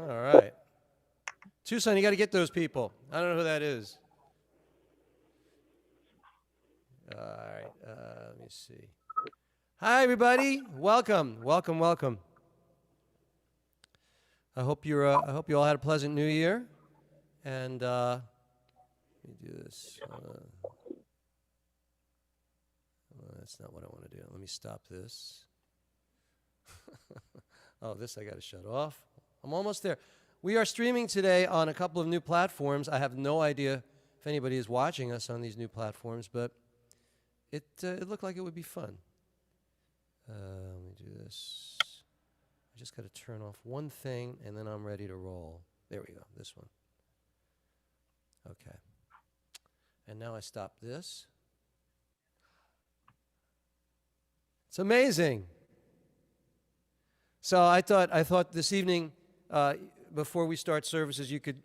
All right. Tucson, you got to get those people. I don't know who that is. All right. Let me see. Hi, everybody. Welcome. Welcome. Welcome. I hope you all had a pleasant New Year. And let me do this. That's not what I want to do. Let me stop this. Oh, this I got to shut off. I'm almost there. We are streaming today on a couple of new platforms. I have no idea if anybody is watching us on these new platforms, but it looked like it would be fun. Let me do this. I just got to turn off one thing, and then I'm ready to roll. There we go, this one. Okay. And now I stop this. It's amazing. So I thought this evening, before we start services, you could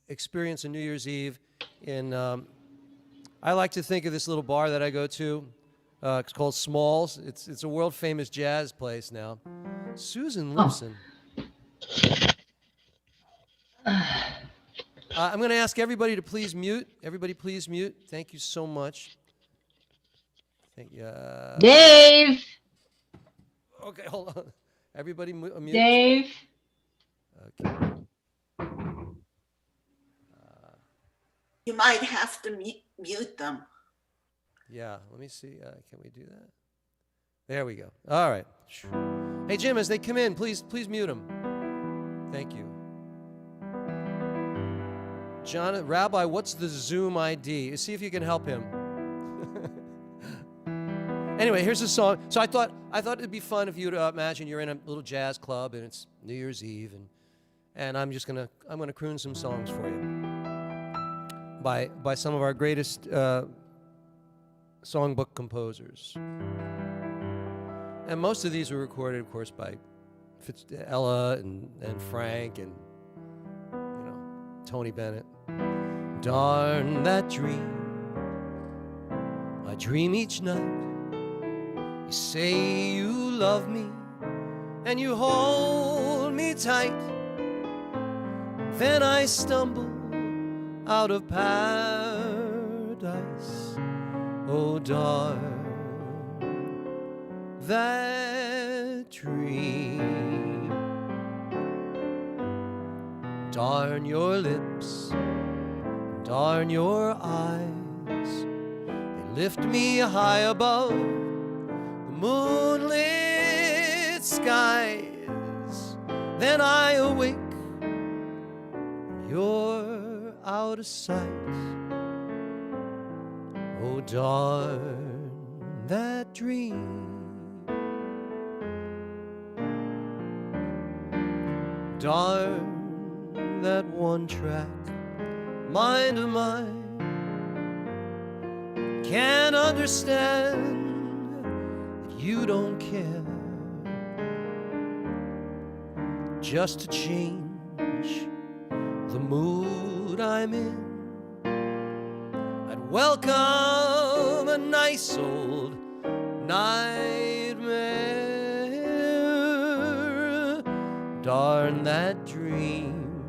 experience a New Year's Eve in. I like to think of this little bar that I go to. It's called Smalls. It's a world famous jazz place now. Susan Lipson. I'm going to ask everybody to please mute. Everybody, please mute. Thank you so much. Thank you. Dave. Okay, hold on. Everybody mute. Dave. Okay. You might have to mute them. Yeah, let me see. Can we do that? There we go. All right. Hey, Jim, as they come in, please mute them. Thank you. John, Rabbi, what's the Zoom ID? See if you can help him. Anyway, here's a song. So I thought it'd be fun if you'd imagine you're in a little jazz club and it's New Year's Eve, and I'm gonna croon some songs for you by some of our greatest songbook composers. And most of these were recorded, of course, by Ella and Frank and Tony Bennett. Darn that dream I dream each night. You say you love me and you hold me tight. Then I stumble out of paradise. Oh, darn that dream. Darn your lips, darn your eyes. They lift me high above the moonlit skies. Then I awake, you're out of sight. Oh, darn that dream. Darn that one track mind of mine. Can't understand that you don't care. Just to change the mood I'm in, I'd welcome a nice old nightmare. Darn that dream,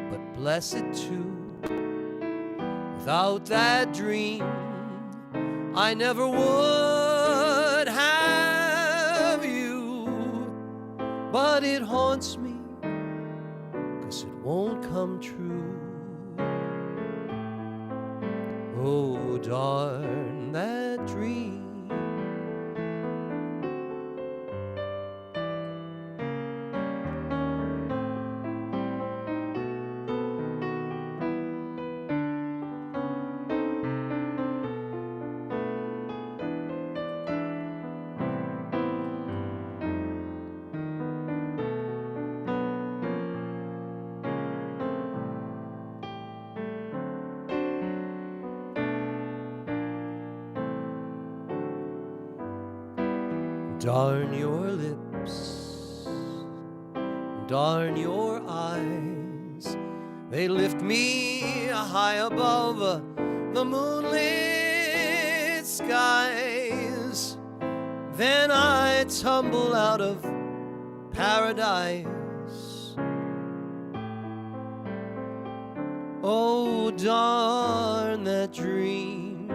but bless it too. Without that dream, I never would have you. But it haunts me, 'cause it won't come true. Oh, darn that dream. Darn your lips, darn your eyes. They lift me high above the moonlit skies. Then I tumble out of paradise. Oh, darn that dream,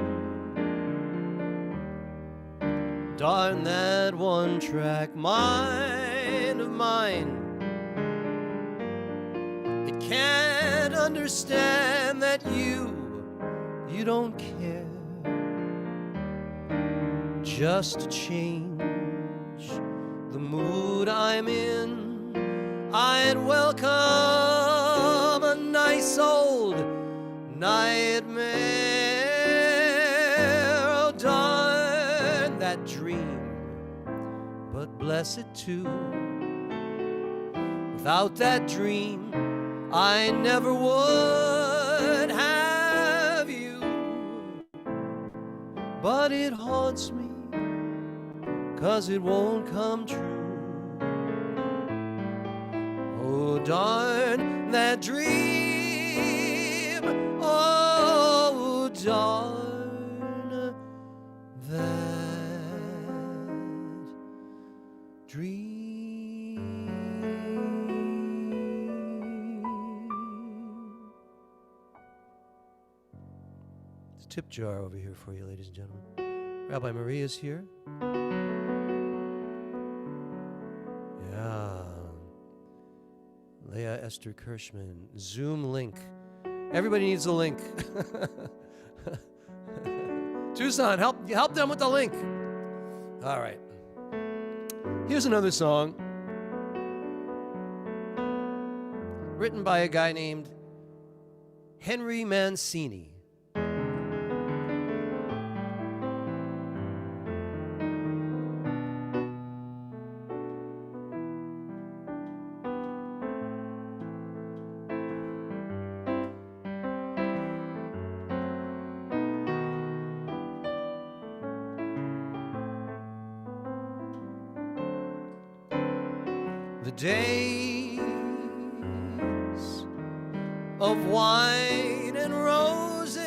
darn that one-track mind of mine. It can't understand that you don't care. Just to change the mood I'm in, I'd welcome a nice old nightmare. Oh, darn that dream, but bless it too. Without that dream, I never would have you. But it haunts me, 'cause it won't come true. Oh, darn that dream. Oh, darn that dream. It's a tip jar over here for you, ladies and gentlemen. Rabbi Maria's here. Yeah. Leah Esther Kirschman. Zoom link. Everybody needs a link. Tucson, help them with the link. All right. Here's another song written by a guy named Henry Mancini. The days of wine and roses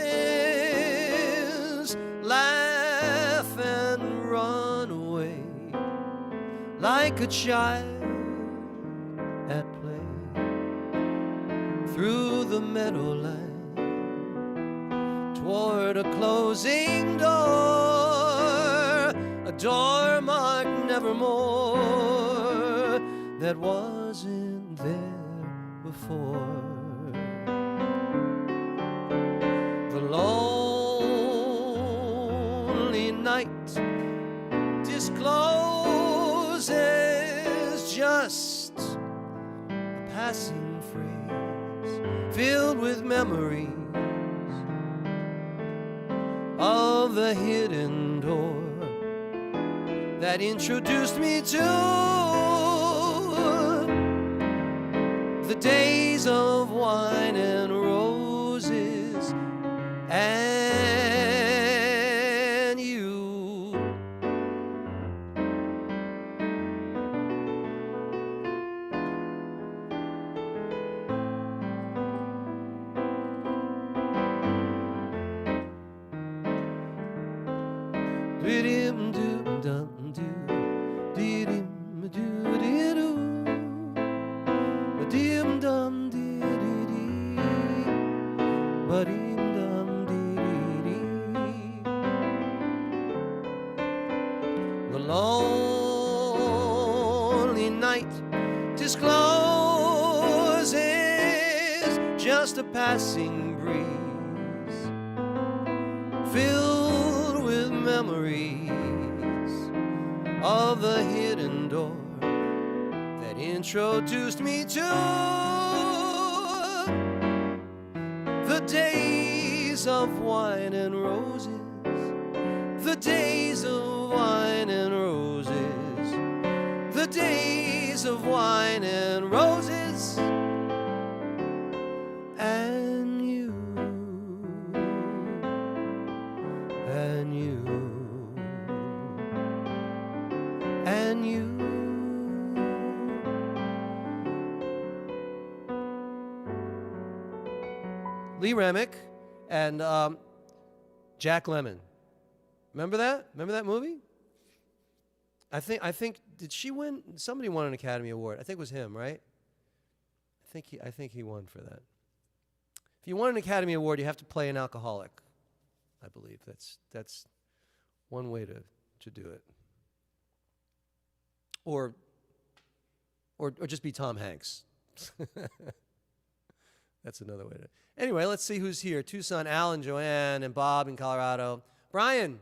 laugh and run away like a child at play through the meadowland toward a closing door, a door marked nevermore that wasn't there before. The lonely night discloses just a passing phrase filled with memories of the hidden door that introduced me to the days of wine and roses and you. The lonely night discloses just a passing breeze filled with memories of the hidden door that introduced me to the days of wine and roses, the days of wine and roses, the days of wine and roses, and you, and you, and you. Lee Remick and Jack Lemmon. Remember that? Remember that movie? I think did she win? Somebody won an Academy Award. I think it was him, right? I think he won for that. If you won an Academy Award, you have to play an alcoholic. I believe that's one way to do it. Or just be Tom Hanks. That's another way to. Anyway, let's see who's here. Tucson, Alan, Joanne, and Bob in Colorado. Brian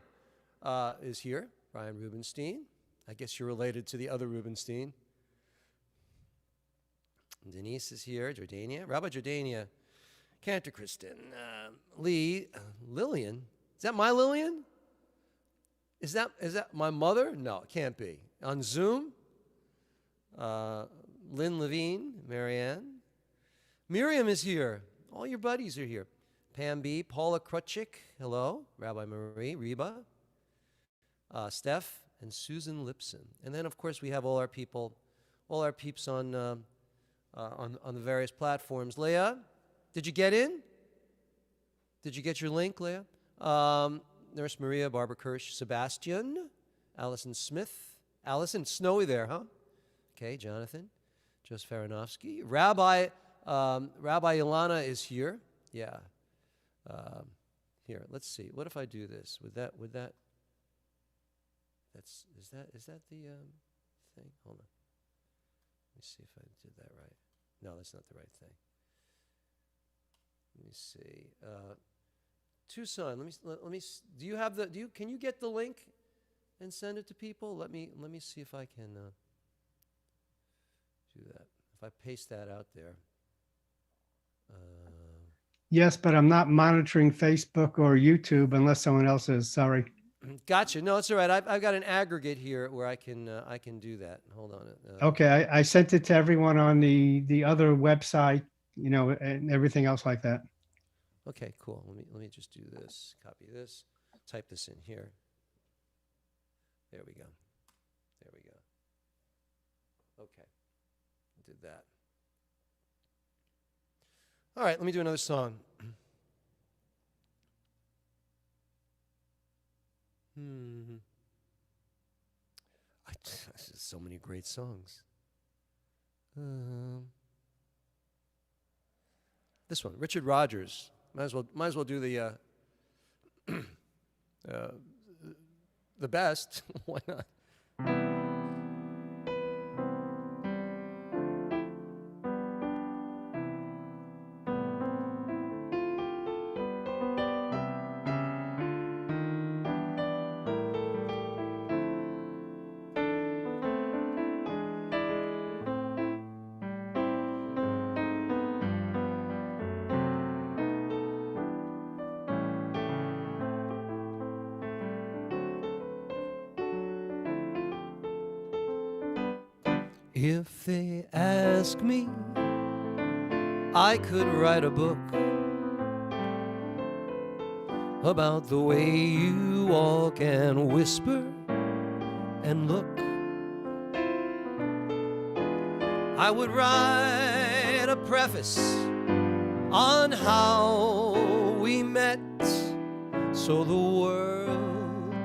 is here. Brian Rubenstein. I guess you're related to the other Rubenstein. Denise is here. Jordania. Rabbi Jordania. Cantor Kristen. Lee. Lillian. Is that my Lillian? Is that my mother? No, it can't be. On Zoom. Lynn Levine. Marianne. Miriam is here. All your buddies are here. Pam B. Paula Krutchik. Hello. Rabbi Marie. Reba. Steph. And Susan Lipson. And then, of course, we have all our people, all our peeps on the various platforms. Leah, did you get in? Did you get your link, Leah? Nurse Maria, Barbara Kirsch, Sebastian, Allison Smith. Allison, snowy there, huh? Okay, Jonathan, Joseph Aronofsky. Rabbi Ilana is here. Yeah. Here, let's see. What if I do this? Would that? Is that the thing? Hold on. Let me see if I did that right. No, that's not the right thing. Let me see. Tucson. Let me. Do you have the? Can you get the link and send it to people? Let me see if I can do that. If I paste that out there. Yes, but I'm not monitoring Facebook or YouTube unless someone else is. Sorry. Gotcha. No, it's all right. I've got an aggregate here where I can do that. Hold on. Okay, I sent it to everyone on the other website, and everything else like that. Okay, cool. Let me just do this. Copy this. Type this in here. There we go. There we go. Okay. Did that. All right, let me do another song. So many great songs. This one, Richard Rodgers. Might as well do the the best. Why not? If they ask me, I could write a book about the way you walk and whisper and look. I would write a preface on how we met, so the world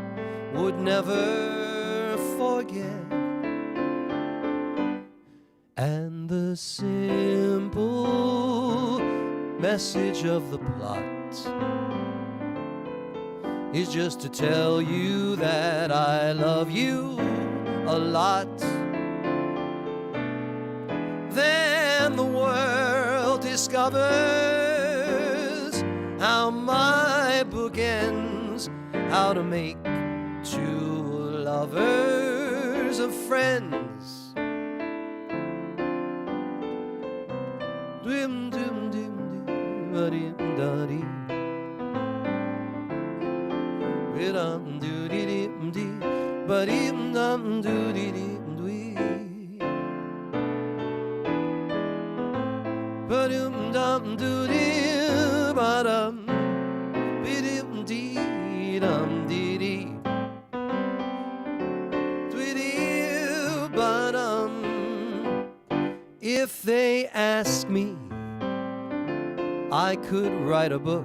would never forget. And the simple message of the plot is just to tell you that I love you a lot. Then the world discovers how my book ends, how to make two lovers of friends. Dim dim dim dim, ba-dim da dee, ba-dum doo dee dim dee, ba-dim dum doo dee dim dee, ba-dum dum doo dee, ba-dum, ba-dim dee dum dee dee, dee dee, ba-dum. If they ask me, I could write a book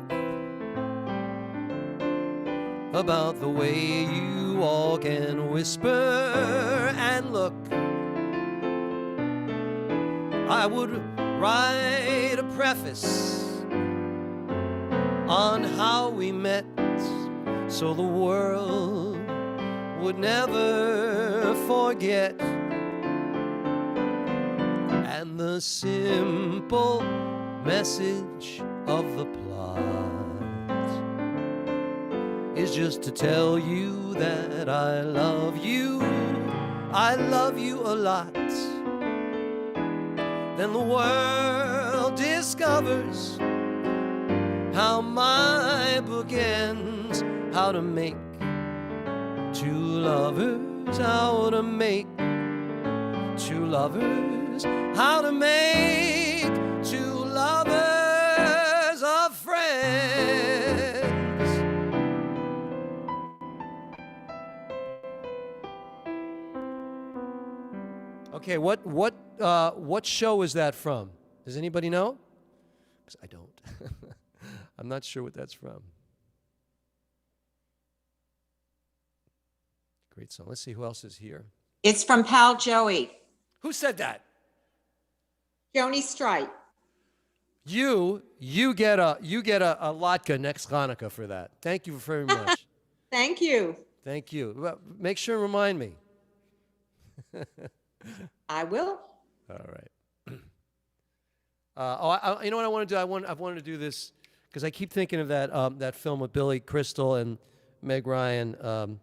about the way you walk and whisper and look. I would write a preface on how we met, so the world would never forget. And the simple message of the plot is just to tell you that I love you a lot. Then the world discovers how my book ends, how to make two lovers, how to make two lovers, how to make two lovers of friends. Okay, what show is that from? Does anybody know? 'Cause I don't. I'm not sure what that's from. Great song. Let's see who else is here. It's from Pal Joey. Who said that? Joni Stripe. You get a latke next Hanukkah for that. Thank you very much. Thank you. Thank you. Well, make sure and remind me. I will. All right. You know what I want to do? I've wanted to do this because I keep thinking of that film with Billy Crystal and Meg Ryan,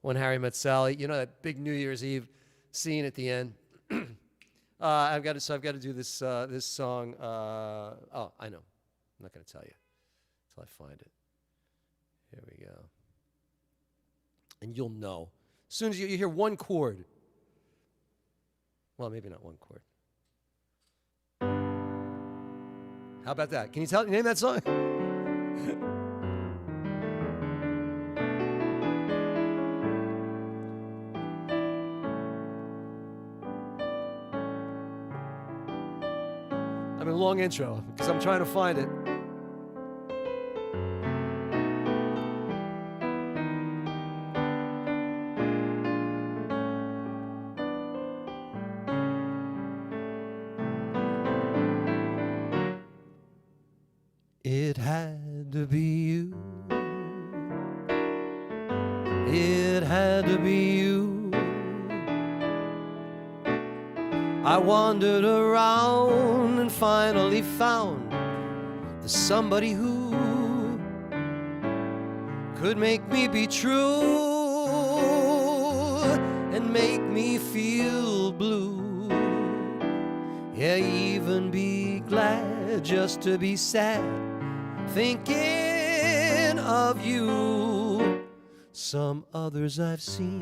When Harry Met Sally. You know, that big New Year's Eve scene at the end. I've got to do this song. Oh, I know. I'm not going to tell you until I find it. Here we go. And you'll know as soon as you hear one chord. Well, maybe not one chord. How about that? Can you name that song? I mean, long intro because I'm trying to find it. It had to be you. It had to be you. I wandered around and finally found the somebody who could make me be true and make me feel blue. Yeah, even be glad just to be sad, thinking of you. Some others I've seen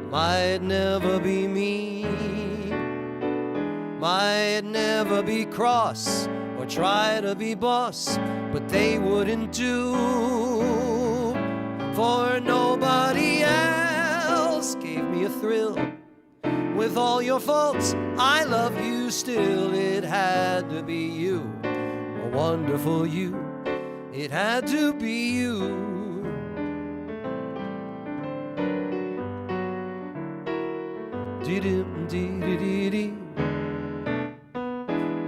might never be mean, might never be cross or try to be boss, but they wouldn't do, for nobody else gave me a thrill. With all your faults, I love you still. It had to be you, a wonderful you. It had to be you. Dee-dum, dee-dee-dee-dee.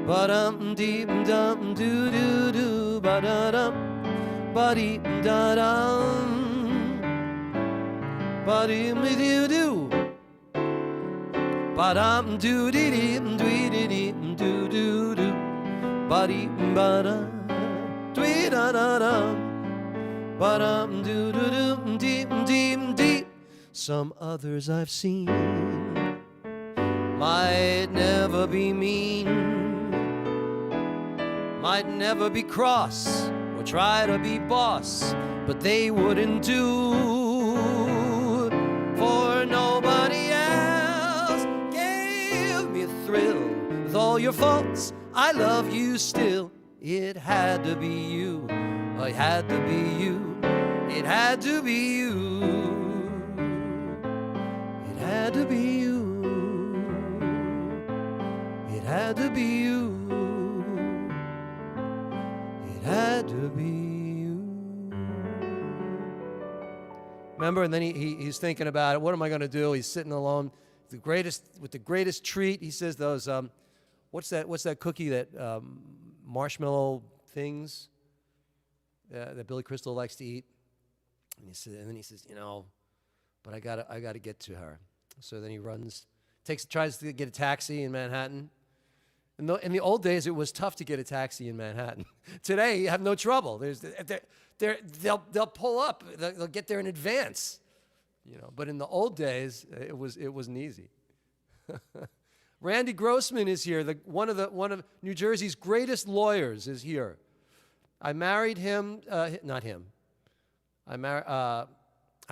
Ba-dum, dee-dum, doo-doo-doo. Ba-da-dum, ba-dee-da-dum. Ba-dee-doo-doo. Ba-dum, doo-dee-dee, dee-dee-dee, doo-doo-doo. Ba-dee-ba-da, dee-da-da-dum. Ba-dum, doo-doo-doo, dee-dee-dee. Some others I've seen might never be mean, might never be cross or try to be boss, but they wouldn't do, for nobody else gave me a thrill. With all your faults, I love you still. It had to be you, it had to be you, it had to be you, it had to be you. It had to be you. It had to be you. Remember? And then he's thinking about it. What am I going to do? He's sitting alone, with the greatest treat. He says those, what's that cookie, that marshmallow things that Billy Crystal likes to eat? And then he says, but I gotta get to her. So then he tries to get a taxi in Manhattan. In the old days, it was tough to get a taxi in Manhattan. Today, you have no trouble. They'll pull up. They'll get there in advance. But in the old days, it wasn't easy. Randy Grossman is here. One of New Jersey's greatest lawyers is here. I married him. Not him. I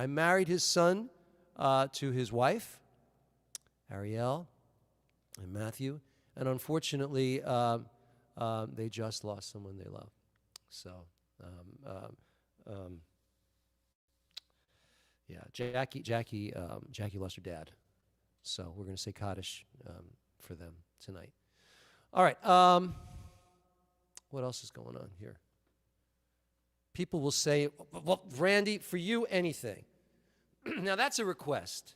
married his son to his wife, Ariel and Matthew. And unfortunately, they just lost someone they love. So, Jackie lost her dad. So we're going to say Kaddish for them tonight. All right. What else is going on here? People will say, well, Randy, for you, anything. Now, that's a request.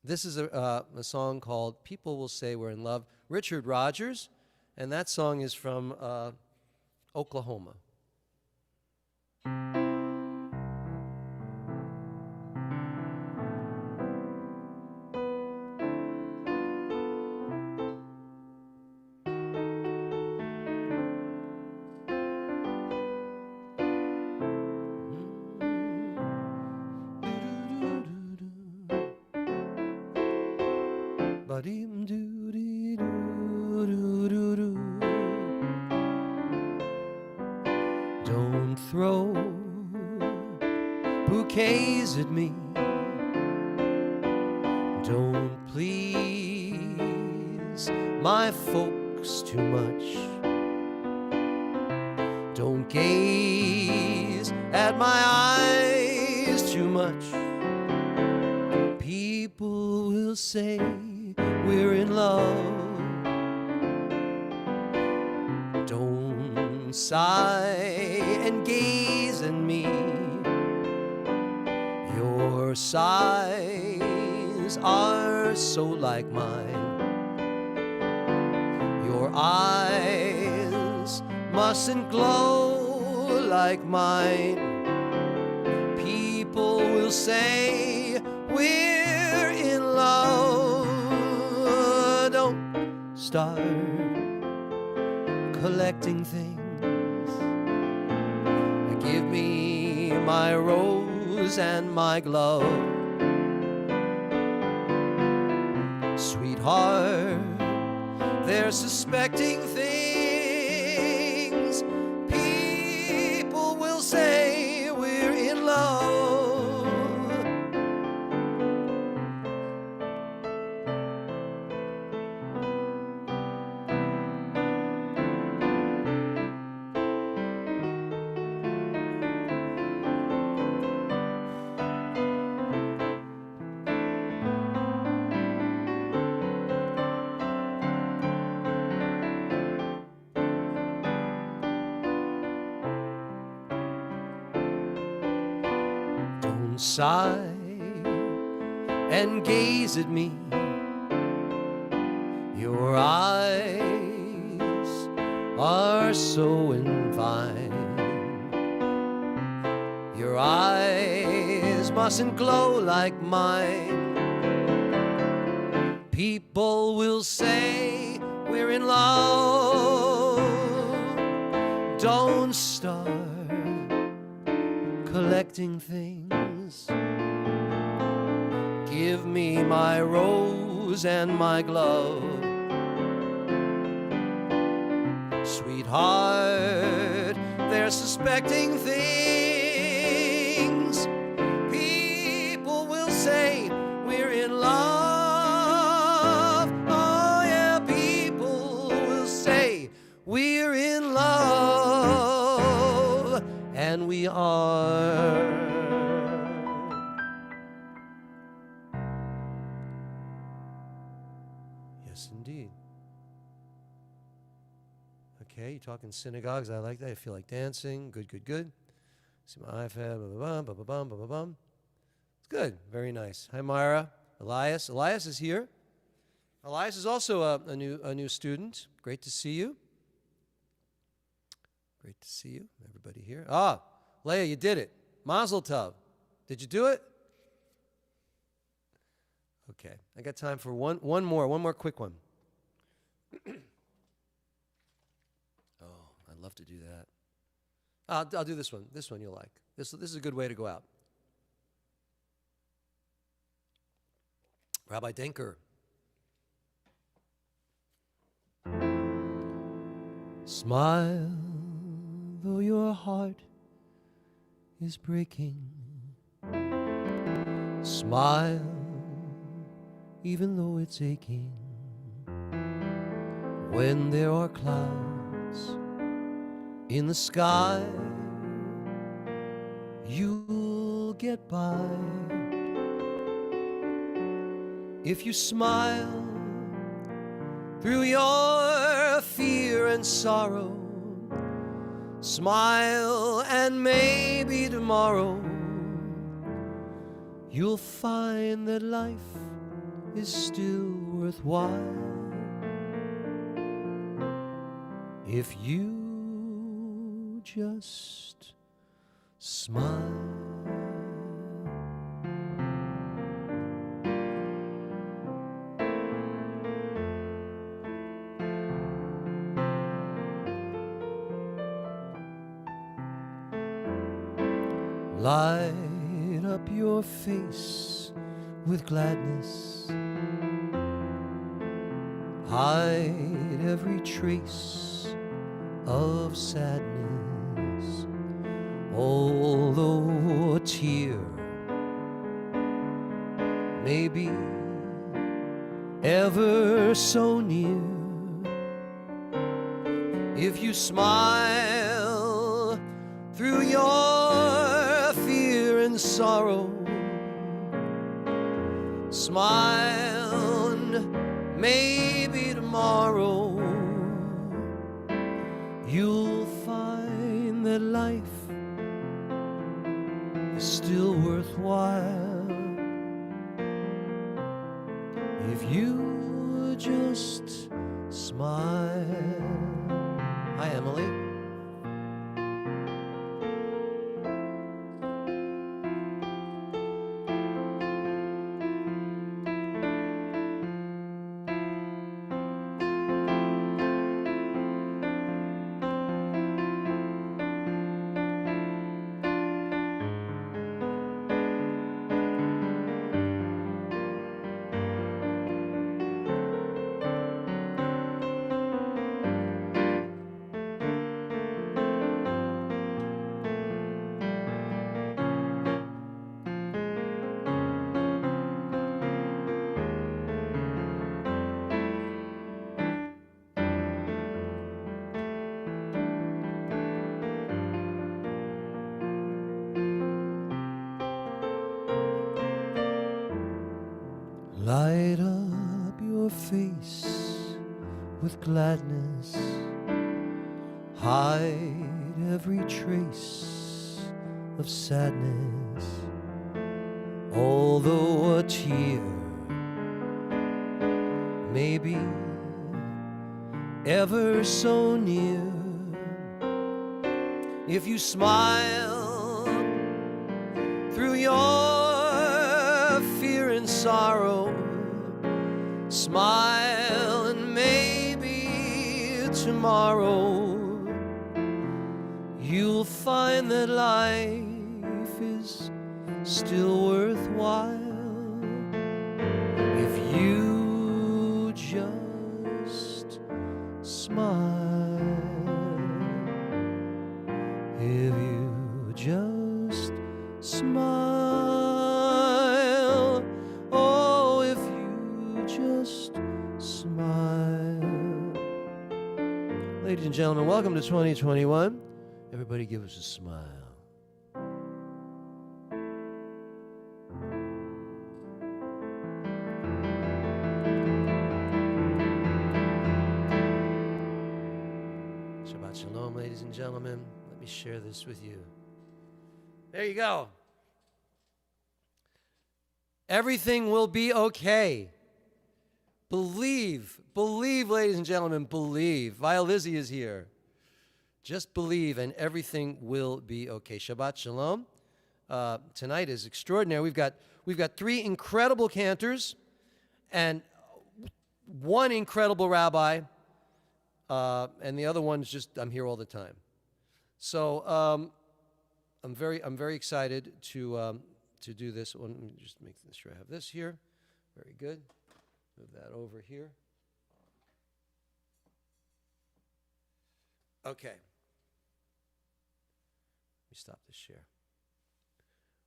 This is a song called People Will Say We're in Love. Richard Rogers, and that song is from Oklahoma. Don't throw bouquets at me. Don't please my folks too much. Don't gaze at my eyes too much. People will say we're in love. Don't sigh and gaze at me. Your sighs are so like mine. Your eyes mustn't glow like mine. People will say we're in love. Don't start collecting things. Give me my rose and my glove. Sweetheart, they're suspecting things. People will say we're in love. Sigh and gaze at me. Your eyes are so invine. Your eyes mustn't glow like mine. People will say we're in love. Don't start collecting things. Give me my rose and my glove. Sweetheart, they're suspecting things. People will say we're in love. Oh yeah, people will say we're in love. And we are. Yes, indeed. Okay, you're talking synagogues. I like that. I feel like dancing. Good, good, good. See my iPad. Ba-ba-bum, ba-ba-bum, ba-ba-bum. It's good. Very nice. Hi, Myra. Elias. Elias is here. Elias is also a new student. Great to see you. Great to see you. Everybody here. Ah, Leah, you did it. Mazel tov. Did you do it? Okay. I got time for one more quick one. Oh, I'd love to do that. I'll do this one. This one you'll like. This is a good way to go out. Rabbi Denker. Smile, though your heart is breaking. Smile, even though it's aching. When there are clouds in the sky, you'll get by. If you smile through your fear and sorrow, smile and maybe tomorrow you'll find that life is still worthwhile. If you just smile. Light up your face with gladness. Hide every trace of sadness. Although a tear may be ever so near, if you smile through your fear and sorrow, smile and maybe tomorrow you'll find that life is still worthwhile. If you just smile. Hi, Emily. Light up your face with gladness. Hide every trace of sadness. Although a tear may be ever so near, if you smile through your fear and sorrow, smile and maybe tomorrow you'll find that life is still worthwhile. If you just smile. If you just smile. Oh, if you just smile. Ladies and gentlemen, welcome to 2021. Everybody give us a smile. Shabbat Shalom, ladies and gentlemen. Let me share this with you. There you go. Everything will be okay. Believe, ladies and gentlemen, believe. Vile Lizzie is here. Just believe and everything will be okay. Shabbat Shalom. Tonight is extraordinary. We've got three incredible cantors and one incredible rabbi, and the other one's just, I'm here all the time. So I'm very excited to do this. Let me just make sure I have this here. Very good. Move that over here. Okay. Let me stop this share.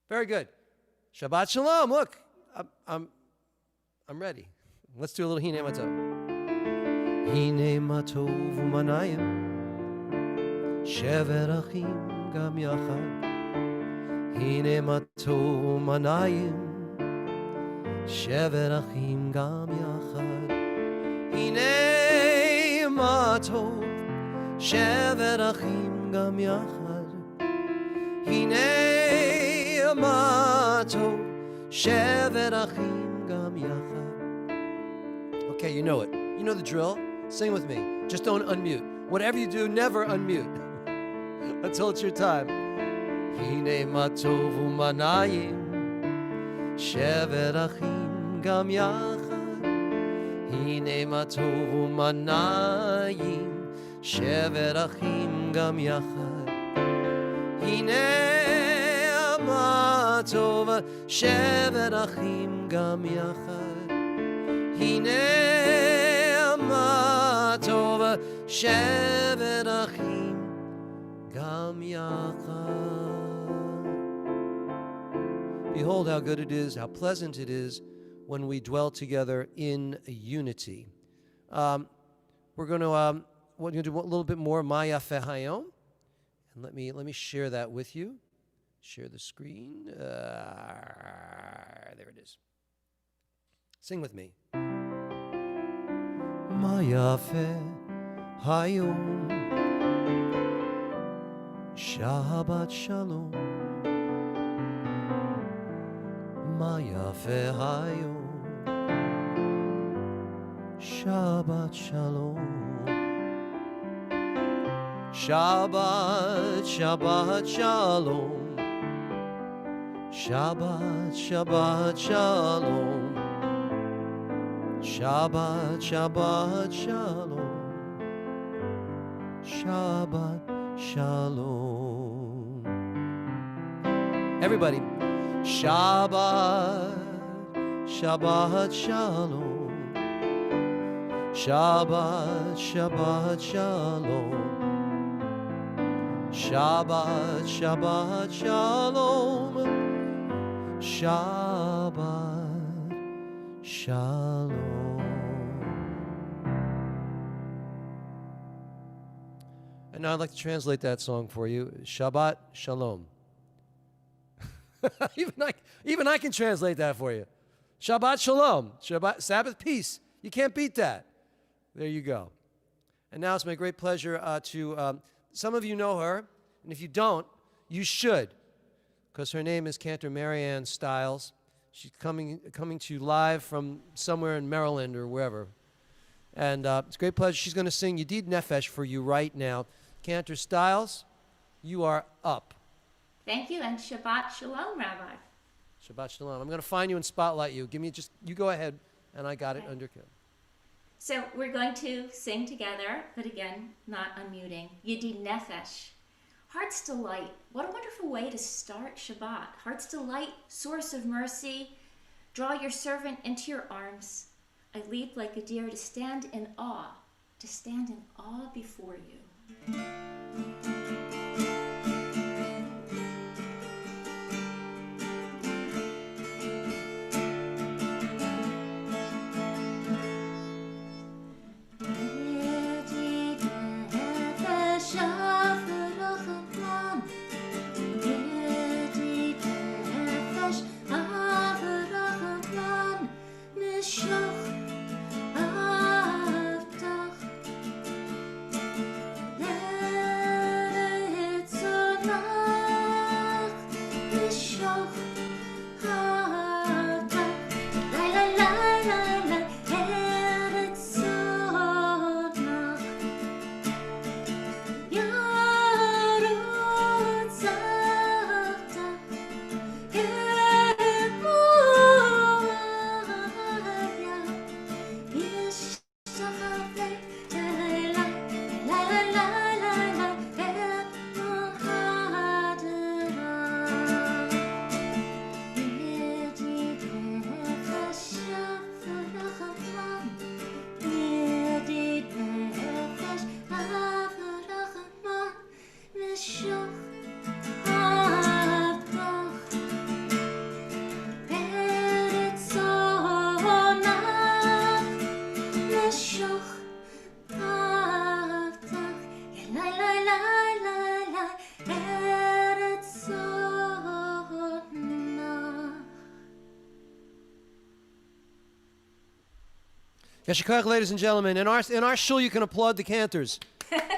Very good. Shabbat Shalom. Look, I'm ready. Let's do a little Hine Matov. Hine Matov Umanayim Shever Achim Gam Yachad. Hine Matov Umanayim Shever Achim Gam Yachad. Hine Matov Shever Achim Gam Yachad. Hine Matov Shever Achim Gam Yachad. Okay, you know it. You know the drill. Sing with me. Just don't unmute. Whatever you do, never unmute until it's your time. Hine matov umanayim shever achim gam yachad. Hine matov umanayim shever achim gam yachad. Hine matov shever achim gam yachad. Hine matov shever achim gam yachad. Behold how good it is, how pleasant it is when we dwell together in unity. We're going to do a little bit more Maya Fehayom, and let me share that with you. Share the screen. There it is. Sing with me. Ma yafe hayom Shabbat Shalom. Ma yafe hayom Shabbat Shalom. Shabbat, Shabbat Shalom. Shabbat, Shabbat Shalom. Shabbat, Shabbat Shalom. Shabbat Shalom. Everybody. Shabbat, Shabbat Shalom. Shabbat, Shabbat Shalom. Shabbat, Shabbat Shalom. Shabbat Shalom. And now I'd like to translate that song for you. Shabbat Shalom. Even I can translate that for you. Shabbat Shalom. Shabbat, Sabbath peace. You can't beat that. There you go. And now it's my great pleasure to, some of you know her, and if you don't, you should, because her name is Cantor Marianne Stiles. She's coming to you live from somewhere in Maryland or wherever. And it's a great pleasure. She's going to sing Yedid Nefesh for you right now. Cantor Stiles, you are up. Thank you, and Shabbat Shalom, Rabbi. Shabbat Shalom. I'm going to find you and spotlight you. You go ahead, and I got it under control. So we're going to sing together, but again, not unmuting. Yedid Nefesh. Heart's Delight. What a wonderful way to start Shabbat. Heart's Delight, source of mercy. Draw your servant into your arms. I leap like a deer to stand in awe before you. Let la la la Eretz Sodna. Yeshikach, ladies and gentlemen. In our shul, you can applaud the cantors.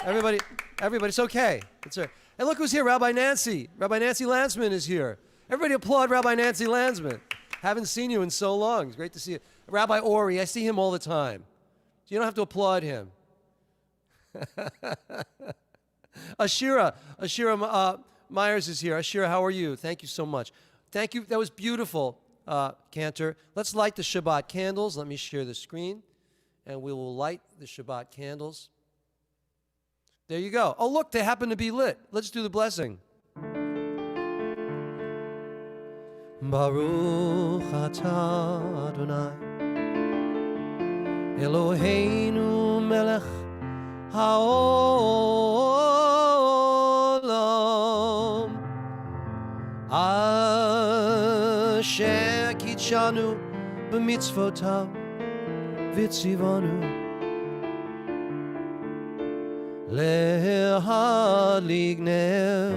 Everybody, it's okay. It's all right. And look who's here, Rabbi Nancy. Rabbi Nancy Landsman is here. Everybody applaud Rabbi Nancy Landsman. Haven't seen you in so long. It's great to see you. Rabbi Ori, I see him all the time. So you don't have to applaud him. Ashira Myers is here. Ashira, how are you? Thank you so much. Thank you. That was beautiful, Cantor. Let's light the Shabbat candles. Let me share the screen, and we will light the Shabbat candles. There you go. Oh, look, they happen to be lit. Let's do the blessing. Baruch atah Adonai Eloheinu melech haolam asher kitshanu b'mitzvotav v'tzivanu lehadlik ner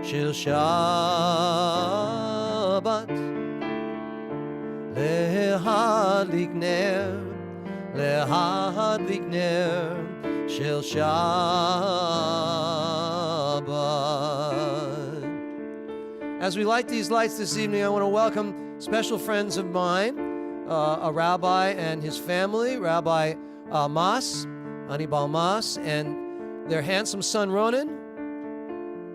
shel Shabbat lehadlik ner shel Shabbat. As we light these lights this evening, I want to welcome special friends of mine, a rabbi and his family, Rabbi Anibal Mas, and their handsome son Ronan,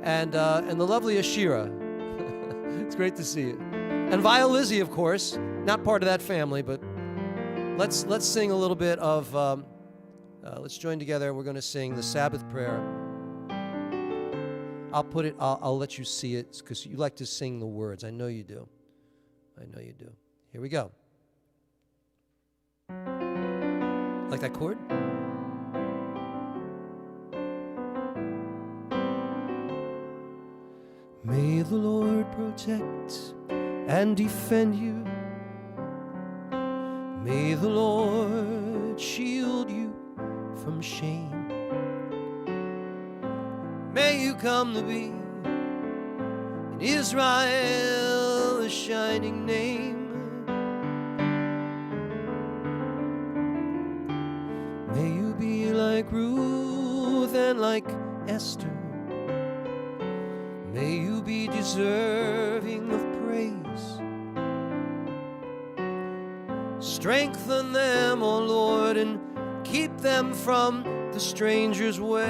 and the lovely Ashira. It's great to see you. And Via Lizzie, of course, not part of that family, but let's sing a little bit of, let's join together. We're going to sing the Sabbath prayer. I'll let you see it because you like to sing the words. I know you do. Here we go. Like that chord? May the Lord protect and defend you. May the Lord shield you from shame. May you come to be in Israel a shining name. May you be like Ruth and like Esther. May you be deserving of praise. Strengthen them, O Lord, and keep them from the stranger's ways.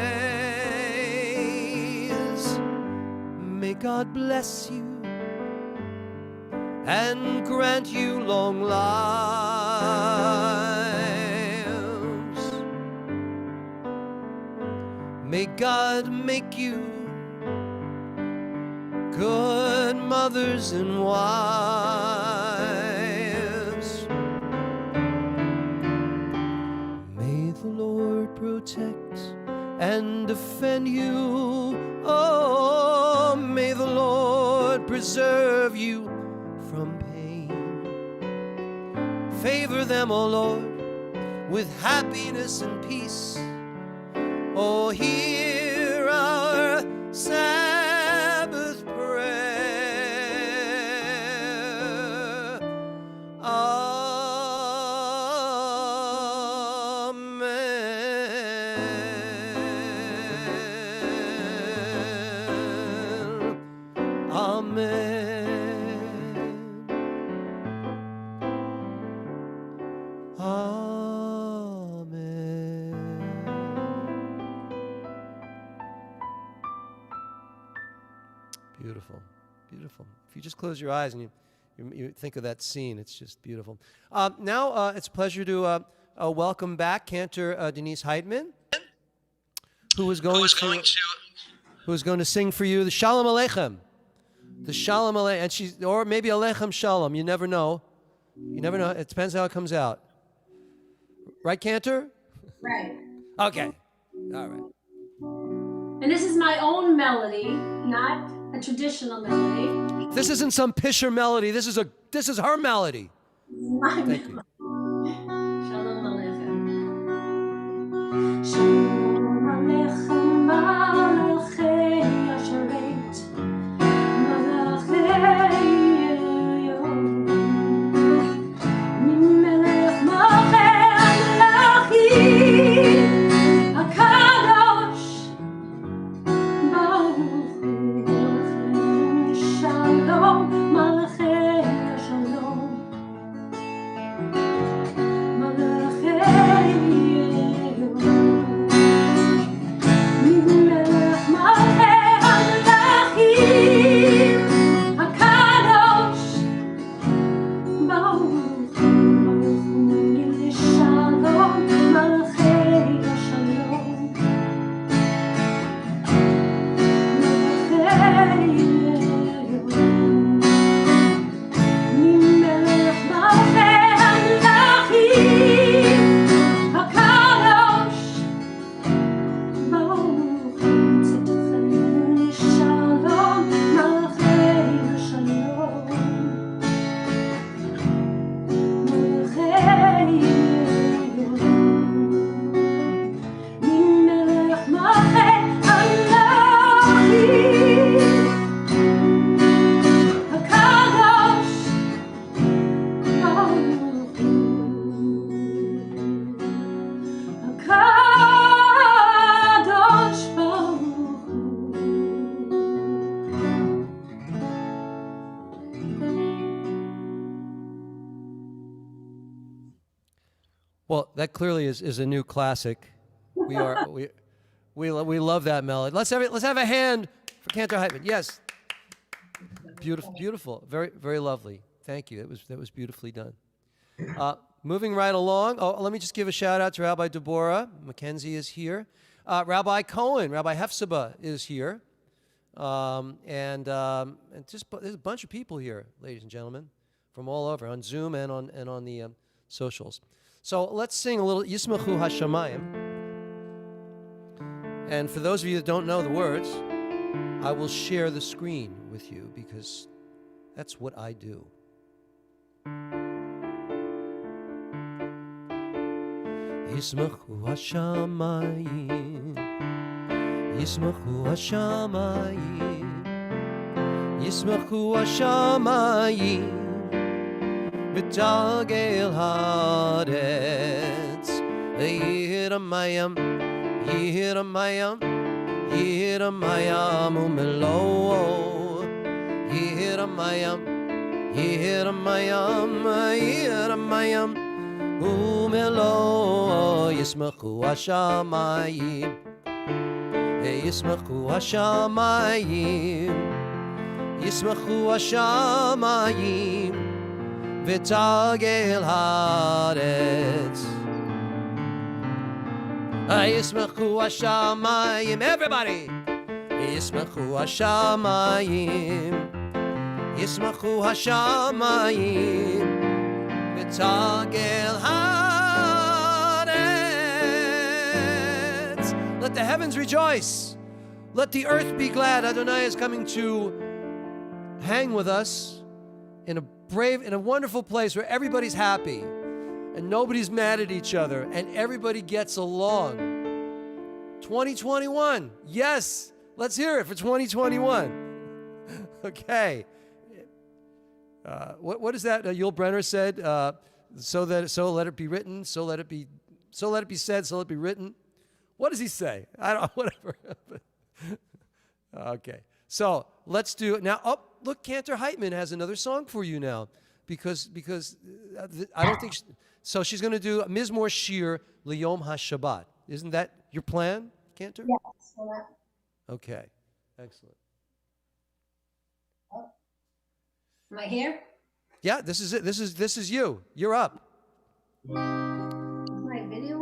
May God bless you and grant you long lives. May God make you good mothers and wives. May the Lord protect and defend you. Oh, may the Lord preserve you from pain. Favor them, O Lord, with happiness and peace. Oh, hear our Sabbath prayer. Amen. Amen. Amen. Beautiful, beautiful. If you just close your eyes and you think of that scene, it's just beautiful. Now it's a pleasure to welcome back Cantor Denise Heitman, who is going to sing for you the Shalom Aleichem, the Shalom Aleichem, and or maybe Aleichem Shalom. You never know. You never know. It depends how it comes out. Right, Cantor? Right. Okay. All right. And this is my own melody, not a traditional melody. This isn't some Pisher melody. This is her melody. My Thank you. Shalom Aleichem. Shalom Aleichem Malachei Asharet Malachei Yom Melech Malchei Malachim HaKadosh Baruch Hu Malachei Shalom Malachei Shalom Malachei Yom Melech Malchei Malachim HaKadosh Baruch Hu Shalom Malachei Shalom Well, that clearly is a new classic. We love that melody. Let's have a hand for Cantor Heitman. Yes, beautiful, very very lovely. Thank you. That was beautifully done. Moving right along. Oh, let me just give a shout out to Rabbi Deborah Mackenzie is here. Rabbi Cohen, Rabbi Hefzibah is here, and just there's a bunch of people here, ladies and gentlemen, from all over on Zoom and on the socials. So let's sing a little Yismachu Hashamayim. And for those of you that don't know the words, I will share the screen with you because that's what I do. Yismachu Hashamayim, Yismachu Hashamayim, Yismachu Hashamayim. V'tagel haaretz Yiramayam Yiramayam Yiramayam Umelo Yiramayam Yiramayam Yiramayam Umelo Yismachu Hashamayim Yismachu Hashamayim Yismachu Hashamayim V'tagel haaretz Yismachu Hashamayim. Everybody! Yismachu Hashamayim Yismachu Hashamayim V'tagel haaretz. Let the heavens rejoice. Let the earth be glad. Adonai is coming to hang with us in a wonderful place where everybody's happy and nobody's mad at each other and everybody gets along. 2021. Yes. Let's hear it for 2021. Okay. What is that? Yul Brenner said, so let it be written, so let it be said, so let it be written. What does he say? I don't, whatever. Okay. So let's do it now. Oh, look, Cantor Heitman has another song for you now, because I don't think so. She's going to do Mizmor Shir Liyom HaShabbat. Isn't that your plan, Cantor? Yes. Okay, excellent. Am I here? Yeah, this is it. This is you. You're up. Is my video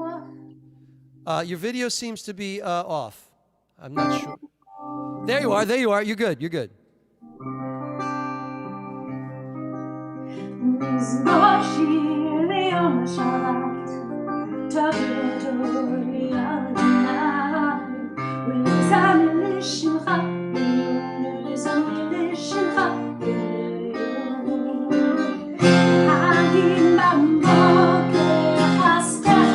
off? Your video seems to be off. I'm not sure. There you are. There you are. You're good. You're good. מזמור שיר ליום השבת, תודו לי אדוני, ולזמר לשמך, ולזמר לשמך, האם בבוקר חסדך,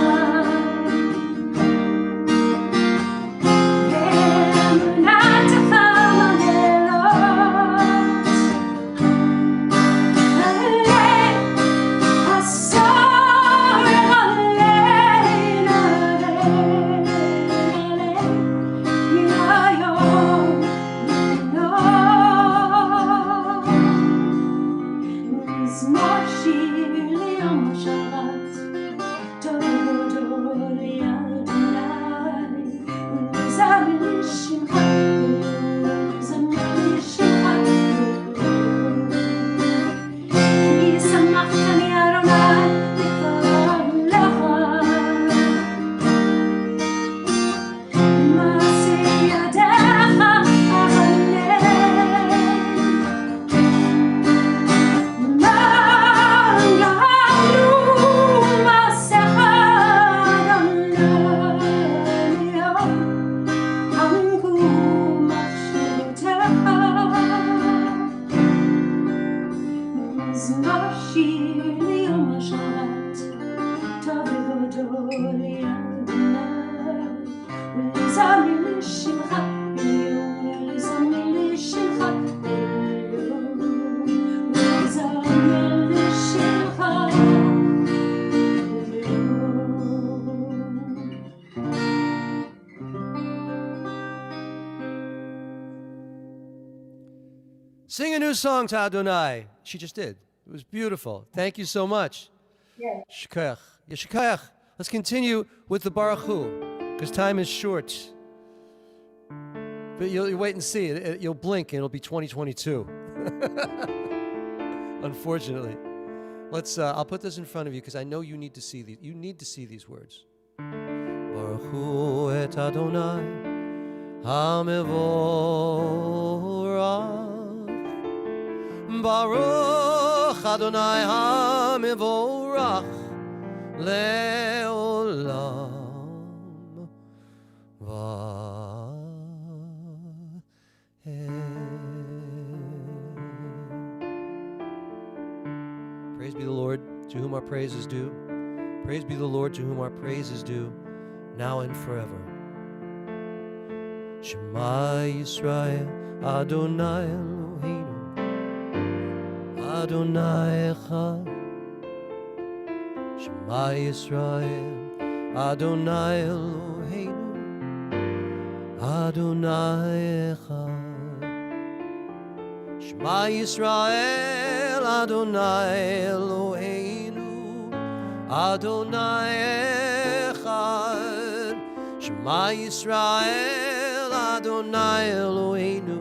Sing a new song to Adonai. She just did. It was beautiful. Thank you so much. Yes. Shkoyach. Yeshkoyach. Let's continue with the Baruch Hu, because time is short. But you'll wait and see. You'll blink and it'll be 2022. Unfortunately. I'll put this in front of you because I know you need to see these. You need to see these words. Baruch Hu et Adonai HaMevorach. Baruch Adonai HaMevorach Le'olam Va'ed. Praise be the Lord, to whom our praise is due. Praise be the Lord, to whom our praise is due, now and forever. Shema Yisrael, Adonai Eloheinu, Adonai Echad. Shema Yisrael, Adonai Eloheinu, Adonai Echad. Shema Yisrael, Adonai Eloheinu, Adonai Echad. Shema Yisrael, Adonai Eloheinu,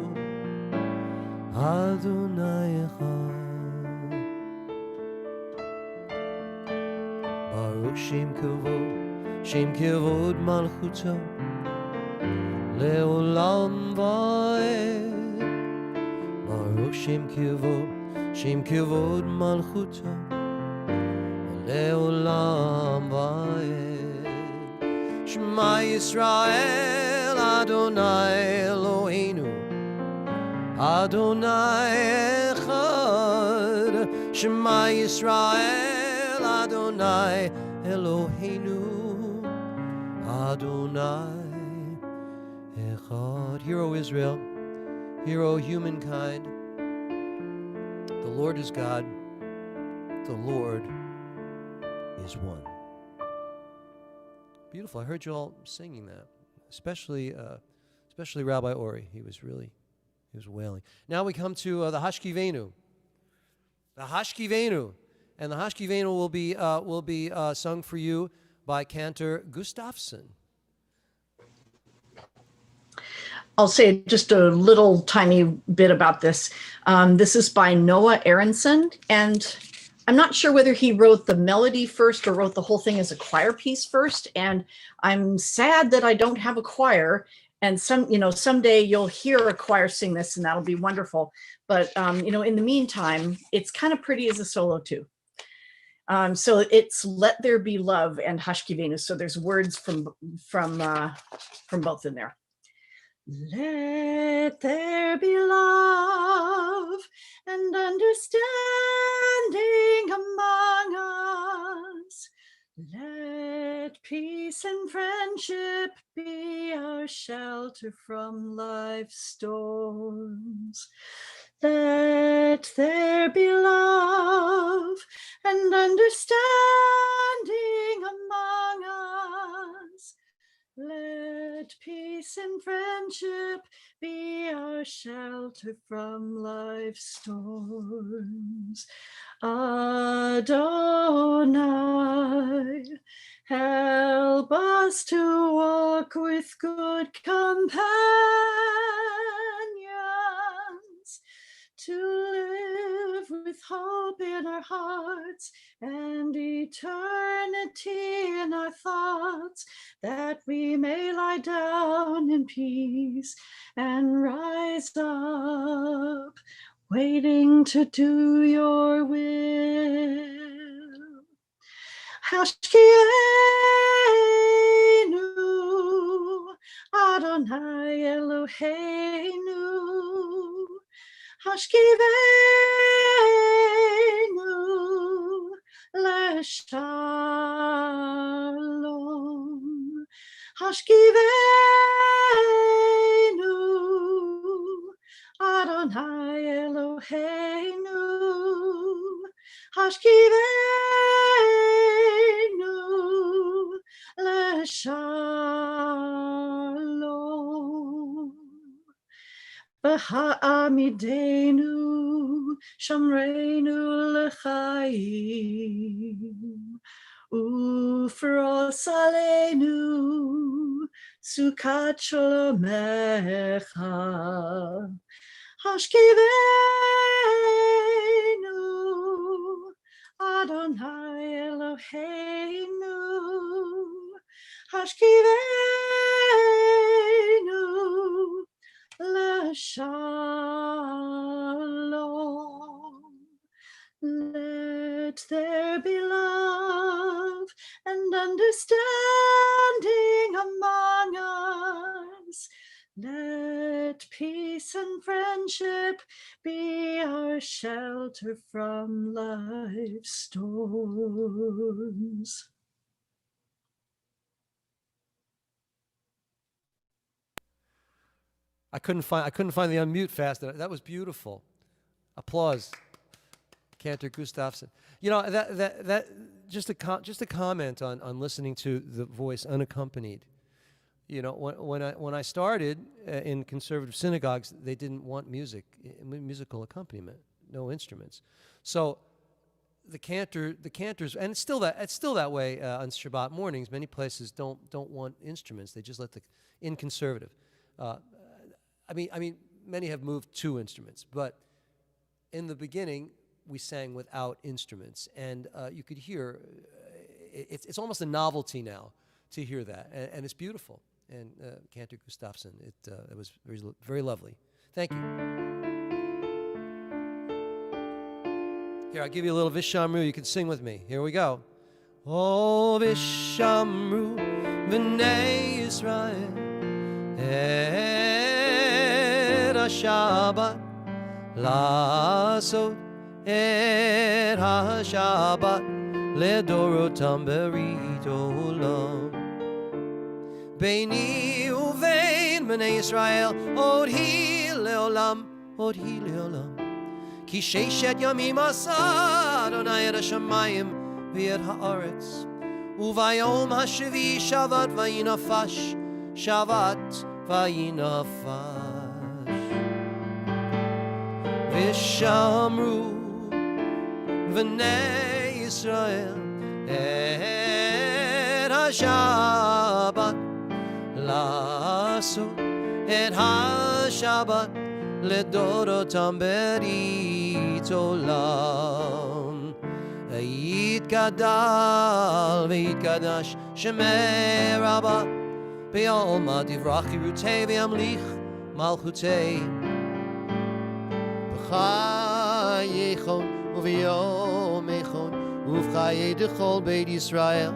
Adonai Echad. Baruch Shem Kevod Malchuto, Le'olam Va'ed. Baruch Shem Kevod Malchuto, Le'olam Va'ed. Shema Yisrael, Adonai Eloheinu, Adonai Echad. Shema Yisrael, Adonai Eloheinu, Adonai Echad. Hear, O Israel, hear, O humankind, the Lord is God, the Lord is one. Beautiful. I heard you all singing that, especially Rabbi Ori. He was wailing. Now we come to the Hashkivenu. The Hashkivenu. And the Hashkivenu will be sung for you by Cantor Gustafsson. I'll say just a little tiny bit about this. This is by Noah Aronson, and I'm not sure whether he wrote the melody first or wrote the whole thing as a choir piece first. And I'm sad that I don't have a choir. And someday you'll hear a choir sing this, and that'll be wonderful. But in the meantime, it's kind of pretty as a solo too. So it's "Let There Be Love" and "Hashkivenu." So there's words from both in there. Let there be love and understanding among us. Let peace and friendship be our shelter from life's storms. Let there be love and understanding among us. Let peace peace and friendship be our shelter from life's storms. Adonai, help us to walk with good companions, to live with hope in our hearts and eternity in our thoughts, that we may lie down in peace and rise up, waiting to do your will. Hashkienu, Adonai Eloheinu, Hashkivenu leshalom. Hashkivenu, Adonai Eloheinu, Hashkivenu leshalom. V'ha'amidenu shamreinu l'chaim, ufros aleinu sukat shalomecha. Hashkivenu, Adonai Eloheinu, Hashkivenu l'shalom. Let there be love and understanding among us. Let peace and friendship be our shelter from life's storms. I couldn't find the unmute fast enough. That was beautiful. Applause. Cantor Gustafsson. You know, that just a comment on listening to the voice unaccompanied. You know, when I started in conservative synagogues, they didn't want musical accompaniment, no instruments. So the cantors, and it's still that way on Shabbat mornings. Many places don't want instruments; they just let in conservative. I mean, many have moved to instruments, but in the beginning, we sang without instruments, and you could hear. It's almost a novelty now to hear that, and it's beautiful. And Cantor Gustafsson, it was very, very lovely. Thank you. Here, I'll give you a little Vishamru. You can sing with me. Here we go. Oh, Vishamru, B'nai Yisrael, Et HaShabbat, Lasot Et HaShabbat, Ledorotam Berit Olam. Beini uvein b'nei Yisrael, od hi leolam, ki sheishet yamim asa Adonai et hashamayim v'et haaretz, uvayom hashavi shavat vayinafash, v'shamru b'nei Yisrael et hashabbat, Lasso et HaShabbat ledorotam berit olam. Yitgadal v'yitgadash shemei Rabbah be'alma divrach yirutei v'yamlich malchutei b'chayechon u'v'yomechon u'v'chayei dechol beit Yisrael.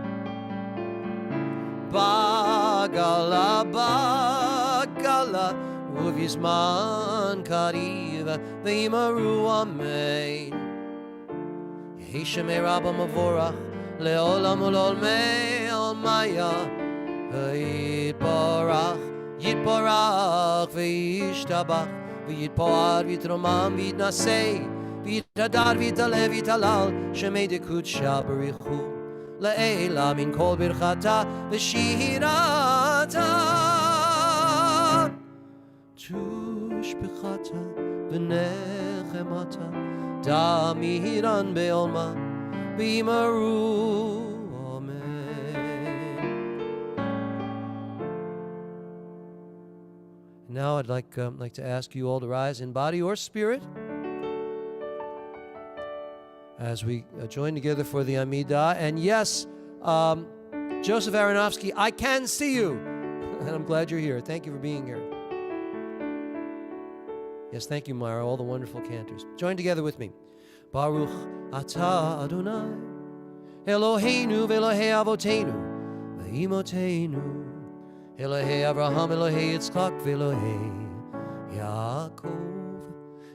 Bagala, uvizman kariva, v'imaru amein. Yehi shemei Rabba mavorach, leolam ulolmei almaya, yitbarach, v'yishtabach, v'yitpoad, v'yitromam, v'yitnasei, v'yitadar, v'yitaleh, v'yitalal, shemei dekut shabarichu. Le'ela min kol birchata v'shirata ושפחתה ונחמתה תמירן בעולמה וימרו amen. Now I'd like to ask you all to rise in body or spirit as we join together for the Amidah. And yes, Joseph Aronofsky, I can see you. And I'm glad you're here. Thank you for being here. Yes, thank you, Myra, all the wonderful cantors. Join together with me. Baruch atah Adonai, Eloheinu v'Elohei Avotenu, v'Imotenu, Elohei Avraham, Elohei Yitzchak, v'Elohei Yaakov,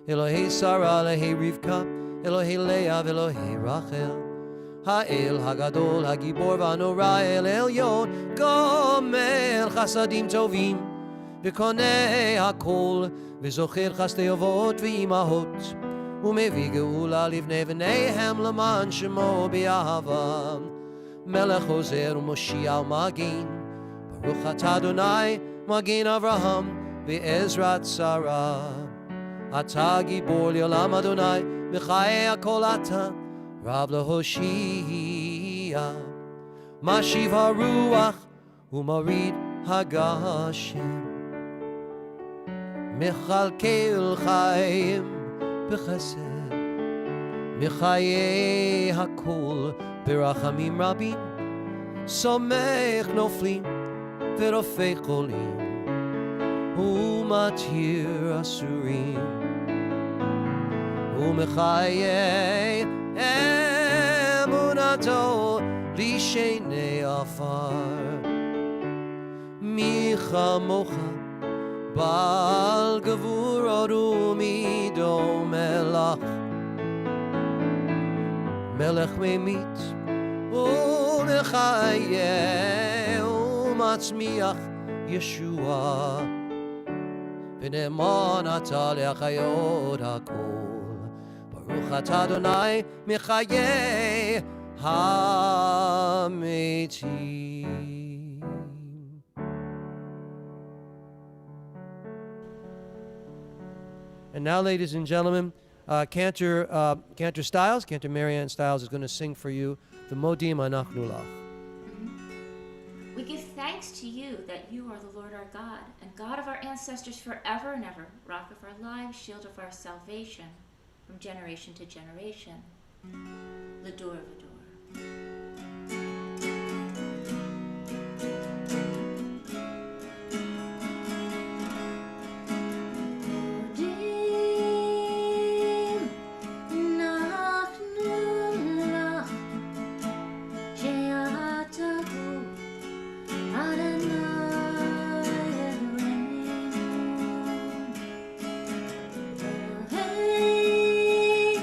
Elohei Sarah, Elohei Rivka, Elohei Leah, v'Elohei Rachel, Ha'el Hagadol, Hagibor v'Anora, El Elyon, Gomel Chasadim Tovim, v'Konei Hakol, v'Zocher Chasdei Avot v'Imahot, ומביא גאולה לבני בניהם למען שמו באהבה. מלך עוזר ומושיע ומגן, ברוך אתה אדוני מגן אברהם בעזרת שרה. אתה גיבור לעולם אדוני, בחיי הכל אתה רב להושיע. משיב הרוח ומוריד הגשם, מכלכל חיים בחסד, מחיי הכל ברחמים רבים, סומך נופלים ורופא חולים, ומתיר אסורים, ומחיי אמונתו לשני עפר. מי כמוך בעל גבורות ומידו מלך, מלך ממית ומחיה ומצמיח ישועה, ונאמן אתה להחיות הכל. ברוך אתה אדוני מחיי המתים. And now, ladies and gentlemen, Cantor Stiles, Cantor Marianne Stiles, is going to sing for you the Modim Anachnu Lach. We give thanks to you that you are the Lord our God, and God of our ancestors forever and ever, rock of our lives, shield of our salvation, from generation to generation. L'dor v'dor. Hey,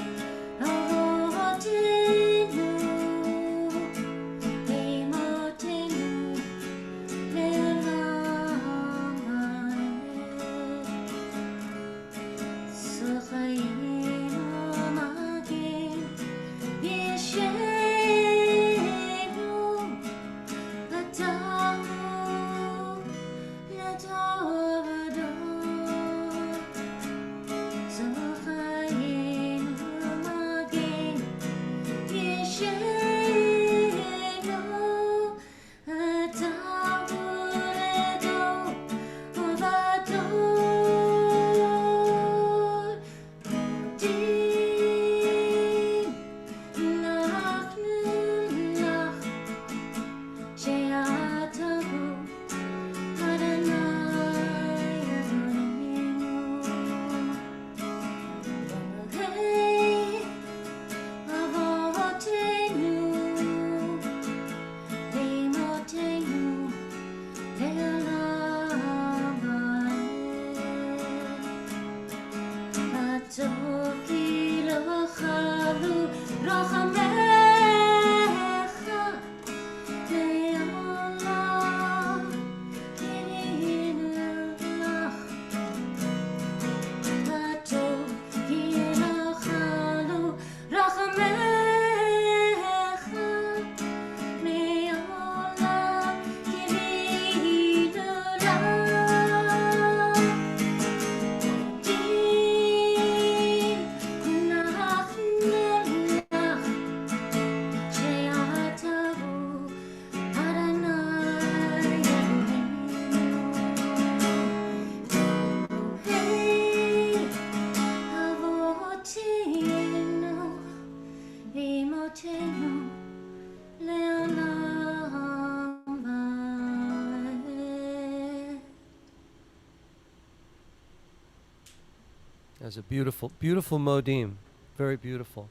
That's a beautiful, beautiful modim. Very beautiful.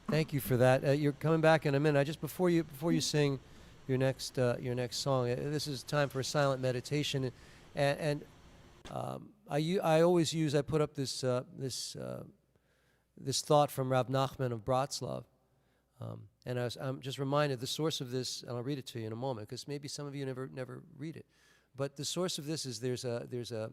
Thank you for that. You're coming back in a minute. Before you sing your next song, this is time for a silent meditation, and I put up this thought from Rav Nachman of Bratslav, and I'm just reminded the source of this, and I'll read it to you in a moment because maybe some of you never read it, but the source of this is there's a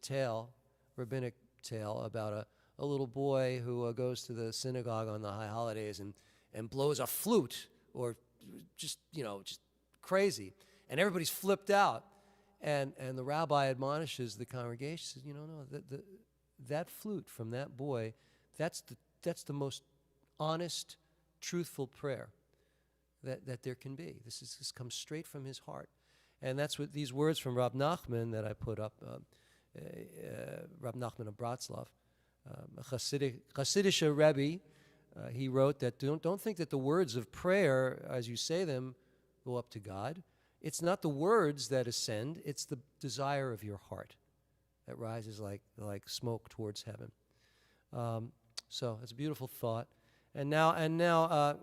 tale, rabbinic tale about a little boy who goes to the synagogue on the high holidays and blows a flute, or just crazy, and everybody's flipped out, and the rabbi admonishes the congregation, says, no, that flute from that boy, that's the most honest, truthful prayer that there can be. This comes straight from his heart, and that's what these words from Rav Nachman that I put up, Rav Nachman of Bratslav, a Hasidic Rebbe, he wrote that don't think that the words of prayer, as you say them, go up to God. It's not the words that ascend; it's the desire of your heart that rises like smoke towards heaven. So it's a beautiful thought. And now,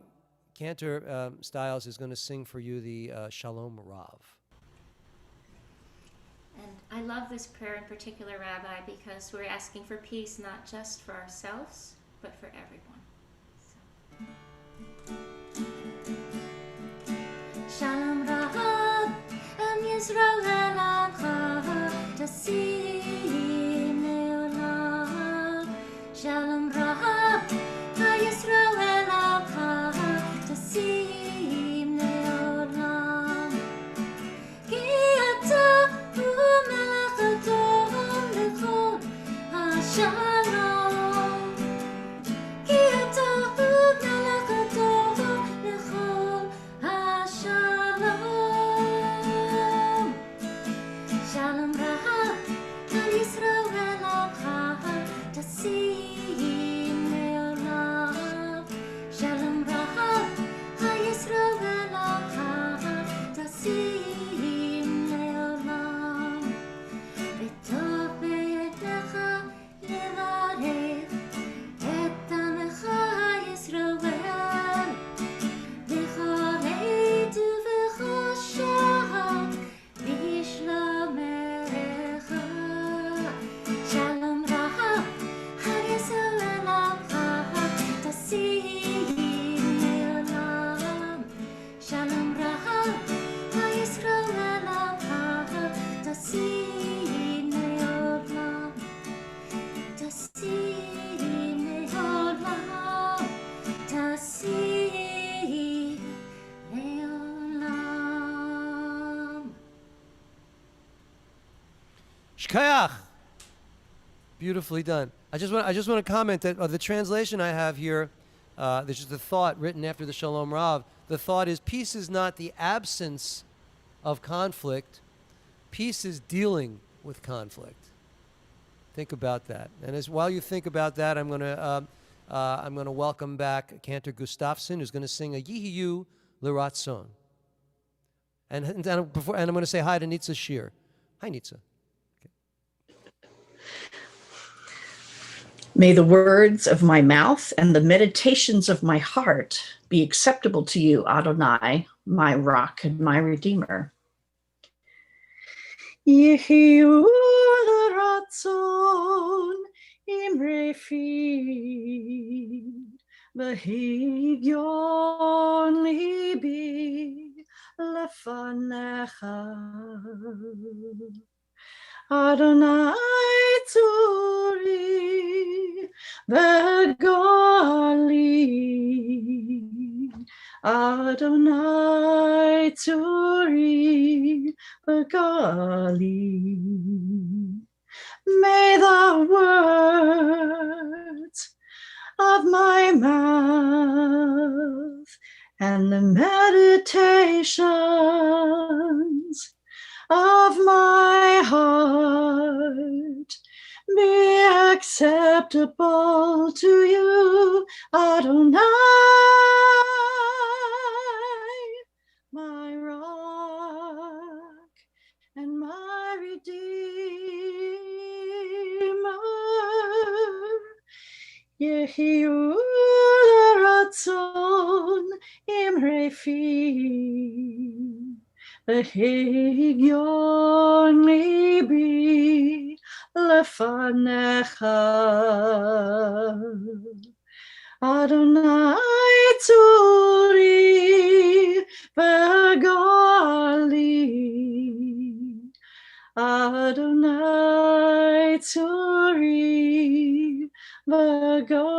Cantor Stiles is going to sing for you the Shalom Rav. And I love this prayer in particular, Rabbi, because we're asking for peace not just for ourselves, but for everyone. Shalom Rav, Am Yisrael Elamcha, Tasim Leolam. Shalom Rav, Ha Yisrael Elamcha, Tasim Leolam. Ki Ata Hu Melech Adon Lechol HaShalom. Ki Ata Hu Melech Adon Lechol HaShalom. Shalom Rav, Am Yisrael Elamcha, Tasim Leolam. Shalom Rav, Ha Yisrael Elamcha, Tasim Leolam. V'tov be'etnecha levarech et amecha Yisrael b'chol עת ובכל שעה בשלומך. Shalom Rav, Ha Yisrael Elamcha, Tasim Leolam. Shalom Rav, Ha Yisrael Elamcha, Tasim Leolam. Tasim Leolam. Tasim Leolam. Shkayach. Beautifully done. I just want to comment that the translation I have here, there's just a thought written after the Shalom Rav. The thought is, peace is not the absence of conflict. Peace is dealing with conflict. Think about that. And while you think about that, I'm going to welcome back Cantor Gustafson, who's going to sing a Yihiyu L'Ratzon. And I'm going to say hi to Nitza Shir. Hi, Nitza. May the words of my mouth and the meditations of my heart be acceptable to you, Adonai, my rock and my redeemer. Yehiyu l'ratzon imre fi, v'higyon libi lefanecha. Adonai tzuri v'gali, Adonai tzuri v'gali. May the words of my mouth and the meditations of my heart be acceptable to you, Adonai, my rock and my redeemer. וחיו לרצון אמרי פי, והגיון ליבי לפניך. אדוני צורי וגואלי, אדוני צורי וגואלי.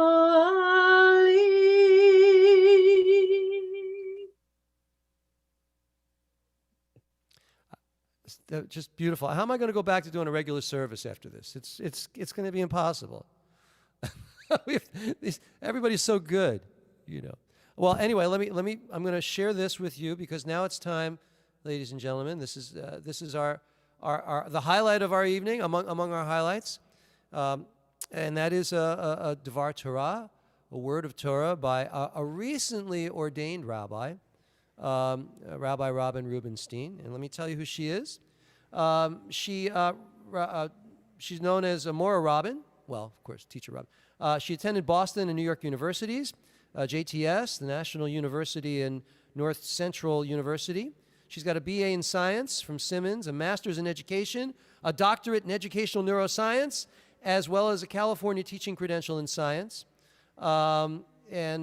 Just beautiful. How am I going to go back to doing a regular service after this? It's going to be impossible. Everybody's so good, you know. Well, anyway, I'm going to share this with you because now it's time, ladies and gentlemen. This is our the highlight of our evening among our highlights, and that is a Devar Torah, a word of Torah by a recently ordained rabbi, Rabbi Robin Rubenstein. And let me tell you who she is. She's known as Mora Robin. Well, of course, teacher Robin. She attended Boston and New York universities, JTS, the National University and North Central University. She's got a BA in science from Simmons, a master's in education, a doctorate in educational neuroscience, as well as a California teaching credential in science. And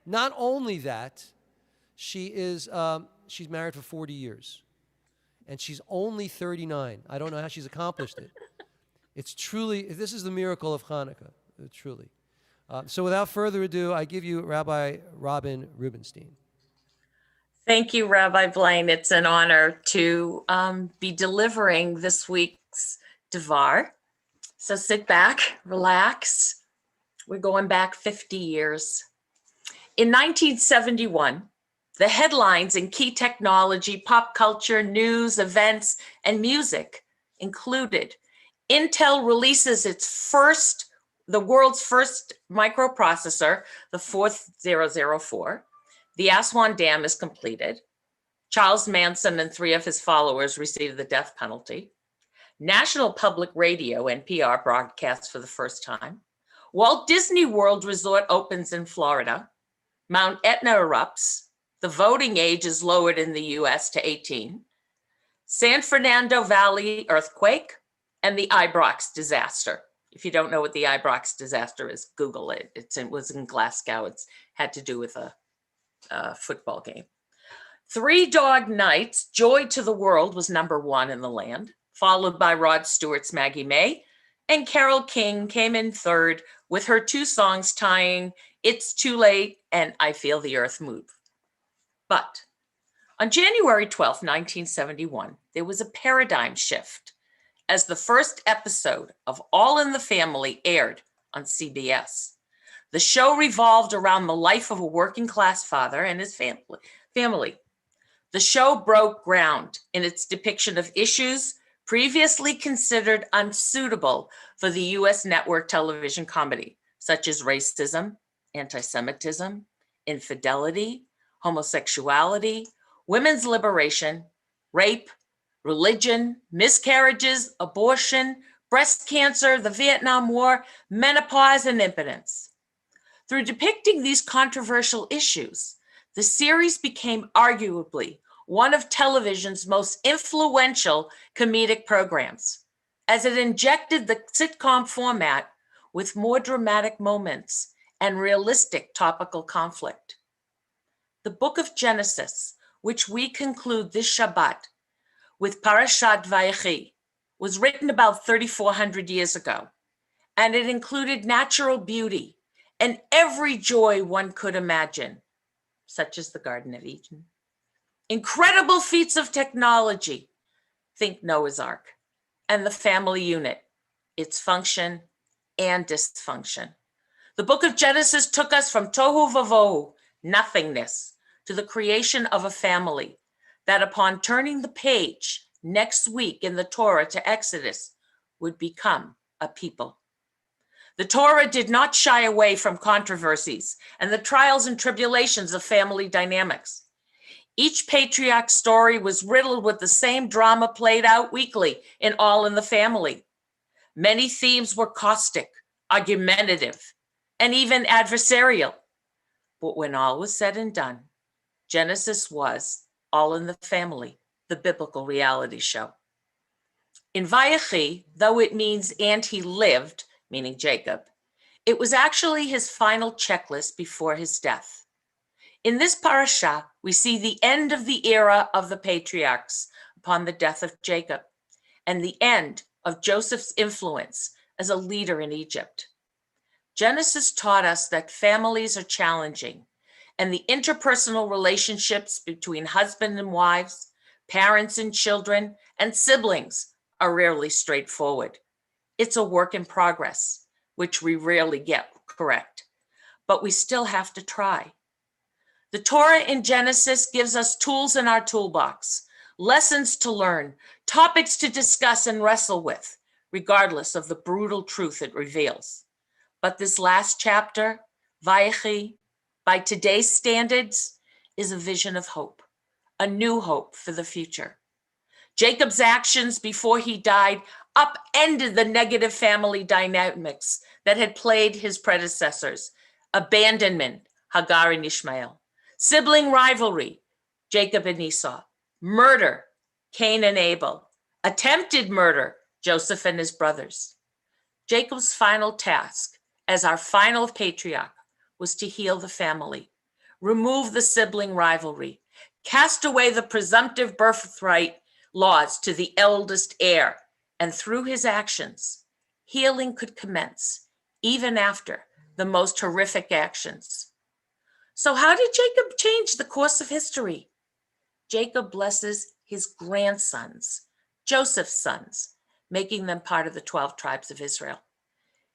not only that, she's married for 40 years, and she's only 39. I don't know how she's accomplished it. It's truly, this is the miracle of Hanukkah, truly. So without further ado, I give you Rabbi Robin Rubenstein. Thank you, Rabbi Blaine. It's an honor to be delivering this week's Devar. So sit back, relax. We're going back 50 years. In 1971, the headlines in key technology, pop culture, news, events, and music included Intel releases the world's first microprocessor, the 4004. The Aswan Dam is completed. Charles Manson and 3 of his followers received the death penalty. National Public Radio, NPR, broadcasts for the first time. Walt Disney World Resort opens in Florida. Mount Etna erupts. The voting age is lowered in the US to 18. San Fernando Valley earthquake and the Ibrox disaster. If you don't know what the Ibrox disaster is, Google it. It was in Glasgow. It's had to do with a football game. 3 Dog Nights, Joy to the World was #1 in the land, followed by Rod Stewart's Maggie May, and Carole King came in 3rd with her 2 songs tying It's Too Late and I Feel the Earth Move. But on January 12, 1971, there was a paradigm shift as the first episode of All in the Family aired on CBS. The show revolved around the life of a working class father and his family. The show broke ground in its depiction of issues previously considered unsuitable for the US network television comedy, such as racism, anti-Semitism, infidelity, homosexuality, women's liberation, rape, religion, miscarriages, abortion, breast cancer, the Vietnam War, menopause, and impotence. Through depicting these controversial issues, the series became arguably one of television's most influential comedic programs, as it injected the sitcom format with more dramatic moments and realistic topical conflict. The book of Genesis, which we conclude this Shabbat with Parashat Vayechi, was written about 3,400 years ago, and it included natural beauty and every joy one could imagine, such as the Garden of Eden. Incredible feats of technology, think Noah's Ark, and the family unit, its function and dysfunction. The book of Genesis took us from tohu vavohu, nothingness, to the creation of a family that upon turning the page next week in the Torah to Exodus would become a people. The Torah did not shy away from controversies and the trials and tribulations of family dynamics. Each patriarch's story was riddled with the same drama played out weekly in All in the Family. Many themes were caustic, argumentative, and even adversarial. But when all was said and done, Genesis was All in the Family, the biblical reality show. In Vayechi, though it means "and he lived," meaning Jacob, it was actually his final checklist before his death. In this parasha, we see the end of the era of the patriarchs upon the death of Jacob, and the end of Joseph's influence as a leader in Egypt. Genesis taught us that families are challenging, and the interpersonal relationships between husband and wives, parents and children, and siblings are rarely straightforward. It's a work in progress, which we rarely get correct, but we still have to try. The Torah in Genesis gives us tools in our toolbox, lessons to learn, topics to discuss and wrestle with, regardless of the brutal truth it reveals. But this last chapter, Vayechi, by today's standards, is a vision of hope, a new hope for the future. Jacob's actions before he died upended the negative family dynamics that had plagued his predecessors: abandonment, Hagar and Ishmael; sibling rivalry, Jacob and Esau; murder, Cain and Abel; attempted murder, Joseph and his brothers. Jacob's final task as our final patriarch was to heal the family, remove the sibling rivalry, cast away the presumptive birthright laws to the eldest heir, and through his actions, healing could commence even after the most horrific actions. So how did Jacob change the course of history? Jacob blesses his grandsons, Joseph's sons, making them part of the 12 tribes of Israel.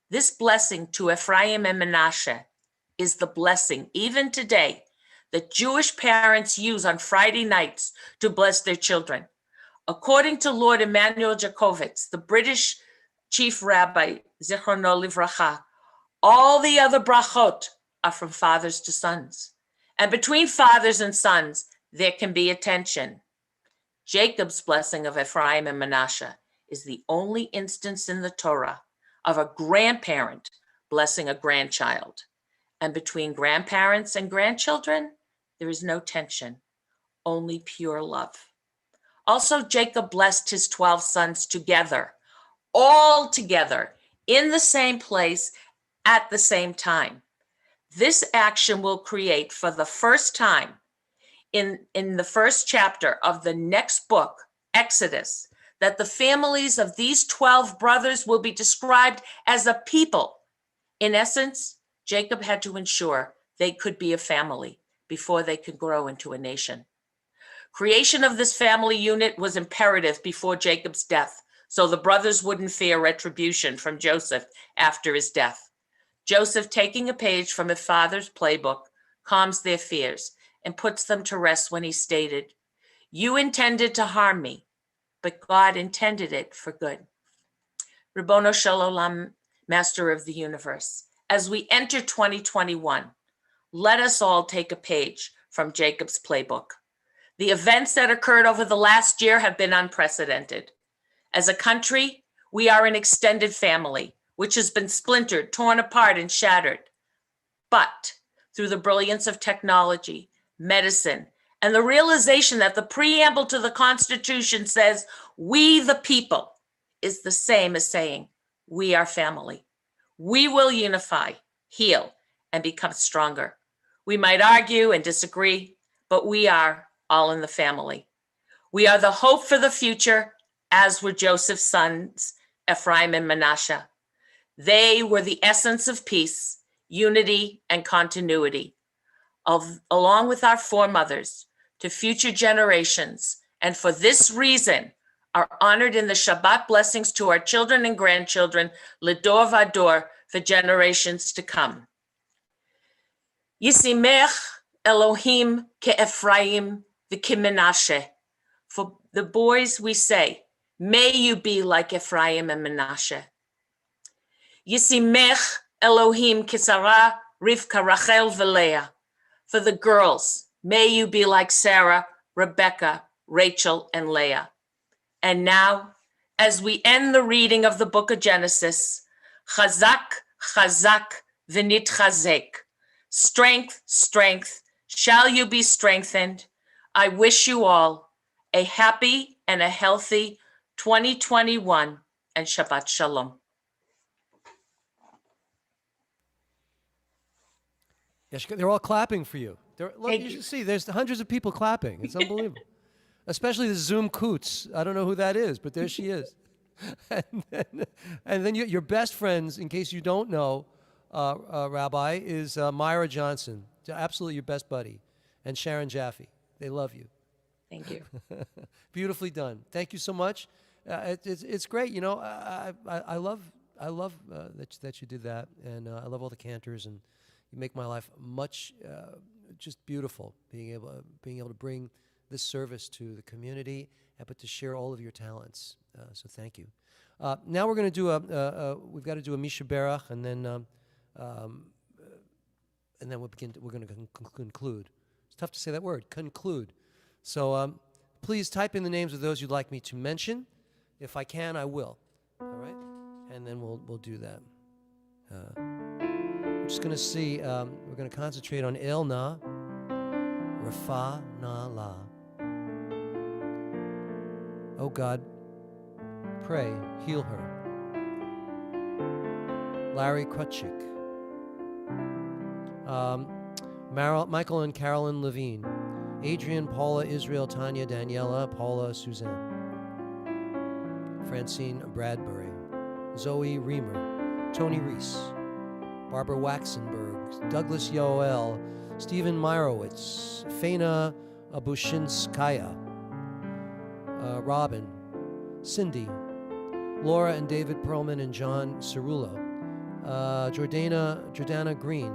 This blessing to Ephraim and Manasseh is the blessing, even today, that Jewish parents use on Friday nights to bless their children. According to Lord Emanuel Jacobitz, the British chief rabbi, Zichrono Livracha, all the other brachot are from fathers to sons. And between fathers and sons, there can be a tension. Jacob's blessing of Ephraim and Manasseh is the only instance in the Torah of a grandparent blessing a grandchild. And between grandparents and grandchildren, there is no tension, only pure love. Also, Jacob blessed his 12 sons together, all together, in the same place, at the same time. This action will create, for the first time, in the first chapter of the next book, Exodus, that the families of these 12 brothers will be described as a people. In essence, Jacob had to ensure they could be a family before they could grow into a nation. Creation of this family unit was imperative before Jacob's death, so the brothers wouldn't fear retribution from Joseph after his death. Joseph, taking a page from his father's playbook, calms their fears and puts them to rest when he stated, "You intended to harm me, but God intended it for good." Ribbono Shel Olam, Master of the Universe, as we enter 2021, let us all take a page from Jacob's playbook. The events that occurred over the last year have been unprecedented. As a country, we are an extended family, which has been splintered, torn apart, and shattered. But through the brilliance of technology, medicine, and the realization that the preamble to the Constitution says, "We the people," is the same as saying, "We are family." We will unify, heal, and become stronger. We might argue and disagree, but we are all in the family. We are the hope for the future, as were Joseph's sons, Ephraim and Manasseh. They were the essence of peace, unity, and continuity, along with our foremothers, to future generations, and for this reason are honored in the Shabbat blessings to our children and grandchildren, L'dor Vador, for generations to come. Yisimech Elohim ke'Ephraim v'ke'Menashe. For the boys we say, may you be like Ephraim and Menashe. Yisimech Elohim ke'Sarah, Rivka, Rachel, v'Leah. For the girls, may you be like Sarah, Rebecca, Rachel, and Leah. And now, as we end the reading of the book of Genesis, Chazak, chazak v'nitchazek. Strength, strength, shall you be strengthened. I wish you all a happy and a healthy 2021 and Shabbat Shalom. They're all clapping for you. Look, Thank you you. should see, there's hundreds of people clapping. It's unbelievable. Especially the Zoom coots. I don't know who that is, but there she is. and then your best friends, in case you don't know, Rabbi, is Myra Johnson, absolutely your best buddy, and Sharon Jaffe. They love you. Thank you. Beautifully done. Thank you so much. It's great. You know, I love that you did that, and I love all the cantors, and you make my life much just beautiful. Being able to bring this service to the community, but to share all of your talents. So thank you. Now we're going to do we've got to do a Misha Berach, and then we're going to conclude. It's tough to say that word, conclude. So please type in the names of those you'd like me to mention. If I can, I will. All right? And then we'll do that. I'm just going to see, we're going to concentrate on Elna, Rafa Na La. Oh God, pray, heal her. Larry Krutchik. Michael and Carolyn Levine. Adrian, Paula, Israel, Tanya, Daniela, Paula, Suzanne. Francine Bradbury. Zoe Reamer. Tony Reese. Barbara Waxenberg. Douglas Yoel. Stephen Meyerowitz. Fana Abushinskaya. Robin. Cindy. Laura and David Perlman and John Cerullo. Jordana Green.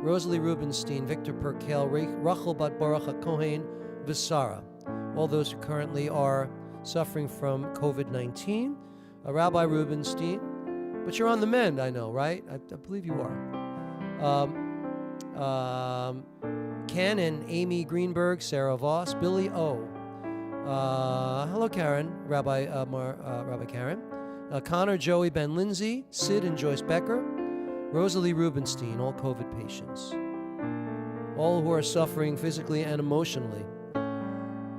Rosalie Rubenstein, Victor Perkel, Rachel Bat Baruch Kohen, Visara. All those who currently are suffering from COVID-19. Rabbi Rubenstein, but you're on the mend, I know, right? I believe you are. Ken and Amy Greenberg, Sarah Voss, Billy O. Hello, Karen, Rabbi Karen. Connor, Joey, Ben Lindsay, Sid and Joyce Becker. Rosalie Rubenstein, all COVID patients. All who are suffering physically and emotionally.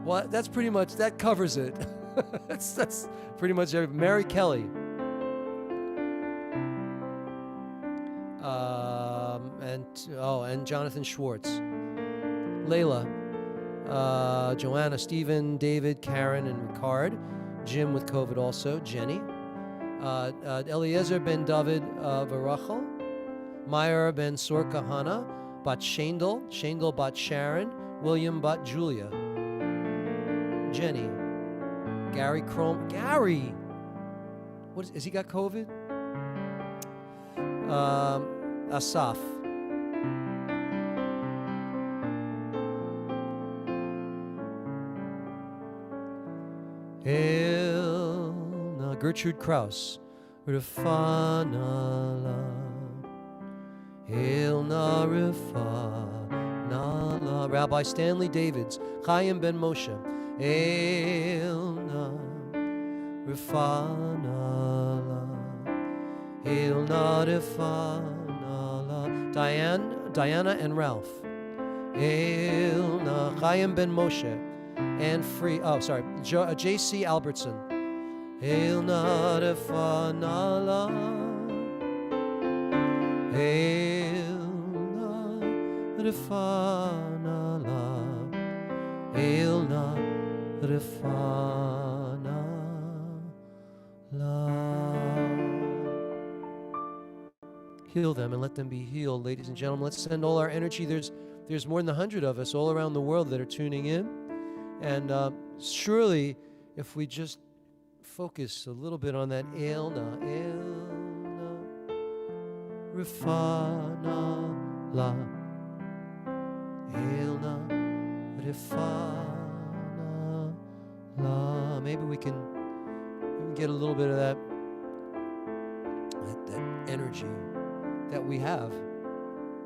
Well, that covers it. that's pretty much everything. Mary Kelly. And Jonathan Schwartz. Layla. Joanna, Stephen, David, Karen, and Ricard. Jim with COVID also. Jenny. Eliezer ben David Varachel. Meyer ben Sorka Hannah, Bat Shandel Bat Sharon, William Bat Julia, Jenny, Gary Chrome, Gary! Has he got COVID? Asaf. Gertrude Kraus, Rafana. Hail na Rifa, na la. Rabbi Stanley Davids, Chaim Ben Moshe. Hail na Rifa, na la. Hail na Rifa, na la. Diana and Ralph. Hail na Chaim Ben Moshe. And J.C. Albertson. Hail na Rifa, na la. Hail na Rifana la, Hail na Rifana la. Heal them and let them be healed, ladies and gentlemen. Let's send all our energy. There's more than 100 of us all around the world that are tuning in, and surely, if we just focus a little bit on that Hail na. Rifana la, Hail na Rifana la. Maybe we can get a little bit of that energy that we have,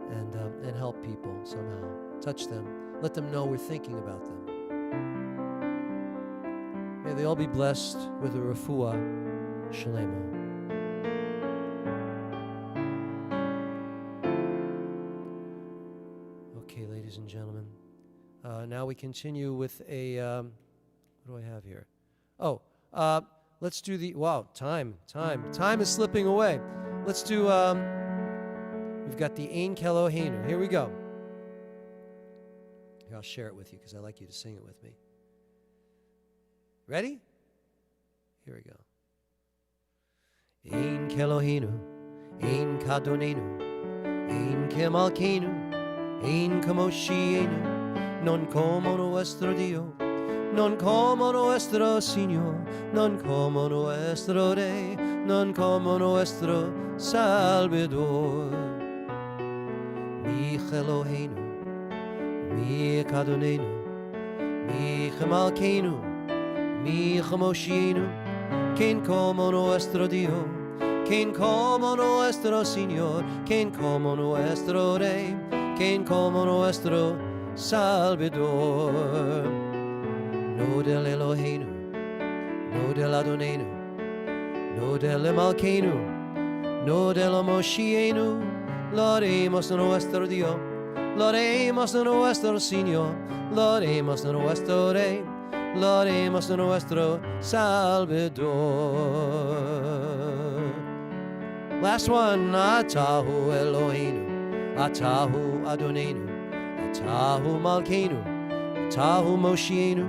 and help people somehow. Touch them. Let them know we're thinking about them. May they all be blessed with a refuah shalema. now we continue with a, what do I have here? Oh, let's do the, wow, time is slipping away. Let's do, we've got the Ein Keloheinu. Here we go. Here, I'll share it with you because I like you to sing it with me. Ready? Here we go. Ein Keloheinu, Ein Kadonenu, Ein Kemalkeinu, Ein Kamoshienu, non como nuestro Dio, non como nuestro Señor, non como nuestro Rey, non como nuestro Salvador. Mi Eloheinu, mi Kadonenu, mi Kemalkeinu, mi Kamoshienu, quien como nuestro Dio, quien como nuestro Señor, quien como nuestro Rey, quien como nuestro Salvador. No del Eloheinu, no del Adonenu, no del Malkeinu, no del Moshienu, lo haremos nuestro Dios, lo haremos nuestro Señor, lo haremos nuestro Rey, lo haremos nuestro Salvador. Last one. Atahu Eloheinu, Atahu Adonenu, Atahu Malkeinu, Atahu Moshienu,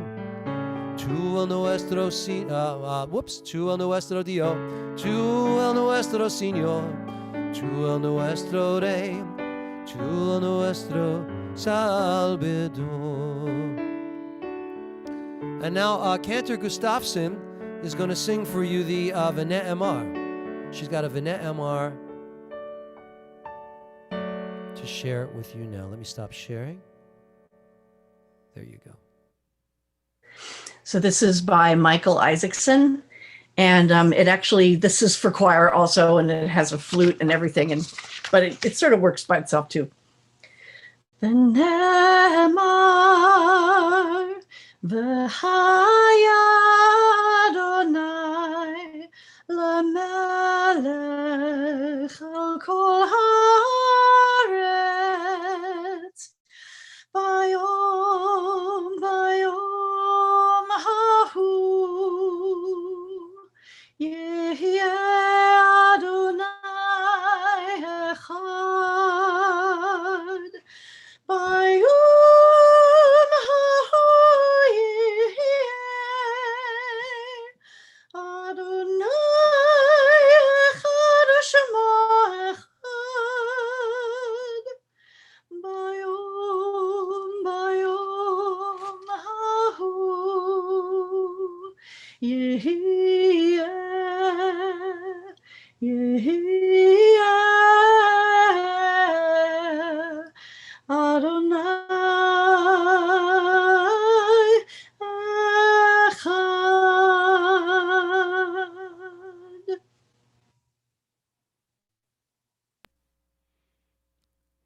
Tu el nuestro, Tu el nuestro Dios, Tu el nuestro Señor, Tu el nuestro Rey, Tu el nuestro Salvador. And now Cantor Gustafson is going to sing for you the V'nei Emar. She's got a V'nei Emar to share it with you now. Let me stop sharing. There you go. So this is by Michael Isaacson. And this is for choir also, and it has a flute and everything. But it sort of works by itself too. V'nei Emar, V'haya Adonai L'melech al kol haaretz Bayom hahu Yehyeh Adonai echad Bayom hahu Yehyeh Adonai echad Shemo echad Bayom hahu Yehyeh Adonai echad.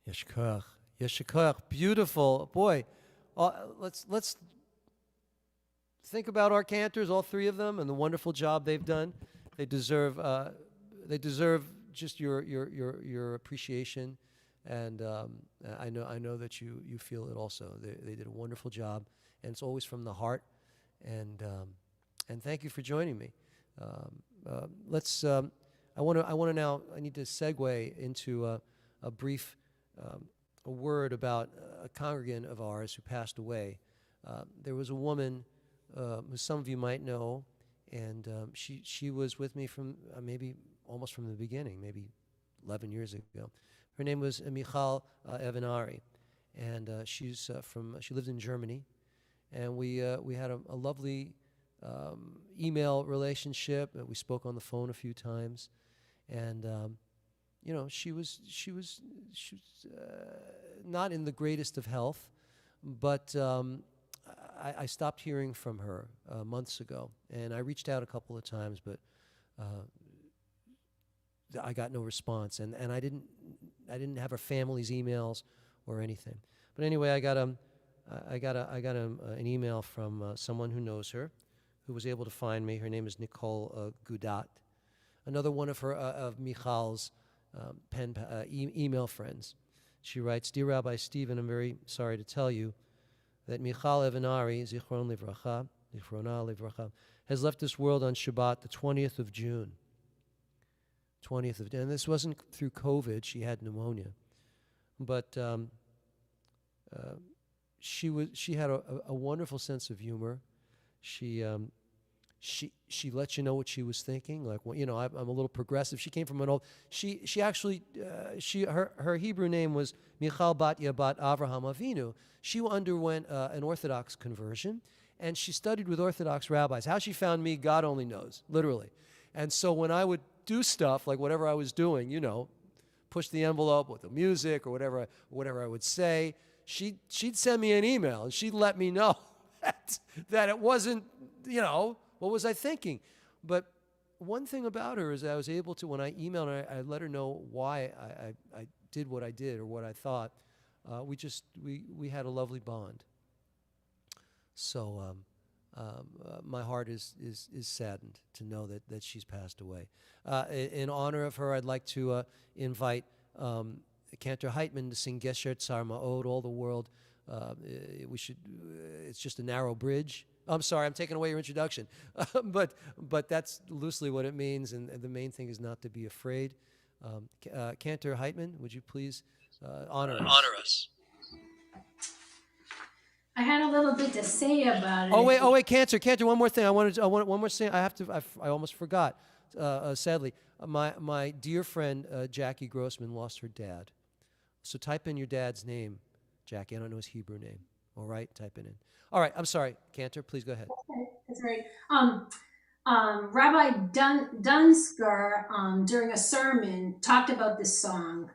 Yeshkoach. Yeshkoach. Beautiful. Boy, let's think about our cantors, all three of them, and the wonderful job they've done. They deserve just your appreciation, and I know that you feel it also. They did a wonderful job, and it's always from the heart. And thank you for joining me. I need to segue into a brief a word about a congregant of ours who passed away. There was a woman who some of you might know, and she was with me from maybe almost from the beginning, maybe 11 years ago. Her name was Michal Evanari, and she lived in Germany, and we had a lovely email relationship. We spoke on the phone a few times, and she was not in the greatest of health, but I stopped hearing from her months ago, and I reached out a couple of times, but I got no response, and I didn't have her family's emails or anything. But anyway, I got an email from someone who knows her, who was able to find me. Her name is Nicole Gudat, another one of Michal's email friends. She writes, "Dear Rabbi Stephen, I'm very sorry to tell you that Michal Evanari, Zichron Livracha, Zichrona Livracha, has left this world on Shabbat, the 20th of June. 20th of June. And this wasn't through COVID. She had pneumonia. But she had a wonderful sense of humor. She let you know what she was thinking. Like, well, I'm a little progressive. She came from an old. She actually her Hebrew name was Michal Batya Bat Avraham Avinu. She underwent an Orthodox conversion, and she studied with Orthodox rabbis. How she found me, God only knows, literally. And so when I would do stuff like whatever I was doing, push the envelope with the music or whatever I would say, she'd send me an email and she'd let me know that it wasn't, what was I thinking? But one thing about her is I was able to, when I emailed her, I let her know why I did what I did or what I thought. We had a lovely bond. So my heart is saddened to know that she's passed away. In honor of her, I'd like to invite Cantor Heitman to sing Gesher Tzar Ma'od, All the World. It's just a narrow bridge. I'm sorry, I'm taking away your introduction. but that's loosely what it means, and the main thing is not to be afraid. Cantor Heitman, would you please honor us? I had a little bit to say about it. Oh wait, Cantor, one more thing. I want one more thing. I almost forgot. Sadly, my dear friend Jackie Grossman lost her dad. So type in your dad's name, Jackie. I don't know his Hebrew name. All right, type it in. All right, I'm sorry, Cantor. Please go ahead. Okay, that's right. Rabbi Dunsker during a sermon talked about this song.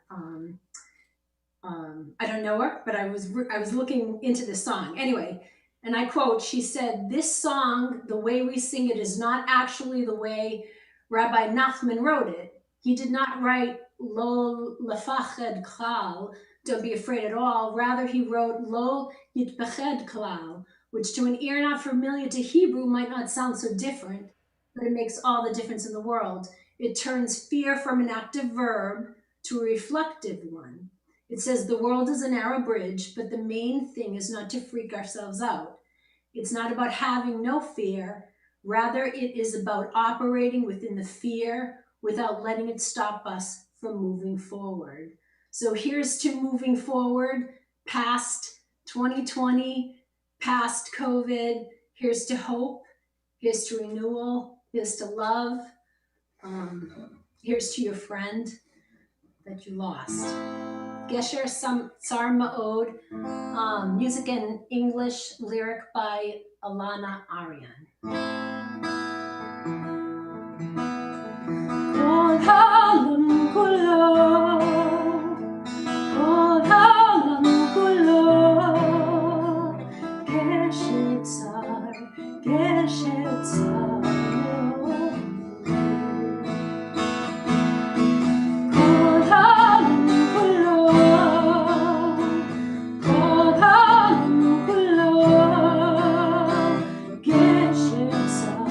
I don't know her, but I was looking into this song anyway, and I quote. She said, "This song, the way we sing it, is not actually the way Rabbi Nachman wrote it. He did not write Lo lefached klal, don't be afraid at all. Rather, he wrote Lo yitpeched klal, which to an ear not familiar to Hebrew might not sound so different, but it makes all the difference in the world. It turns fear from an active verb to a reflective one. It says the world is a narrow bridge, but the main thing is not to freak ourselves out. It's not about having no fear. Rather, it is about operating within the fear without letting it stop us from moving forward." So here's to moving forward, past 2020, past COVID. Here's to hope. Here's to renewal. Here's to love. Here's to your friend that you lost. Gesher Tzar Ma'od, music and English, lyric by Alana Aryan. Kol ha'olam kulo, kol ha'olam kulo, Gesher Tzar, Gesher Tzar Ma'od. Kol ha'olam kulo, kol ha'olam kulo, Gesher Tzar,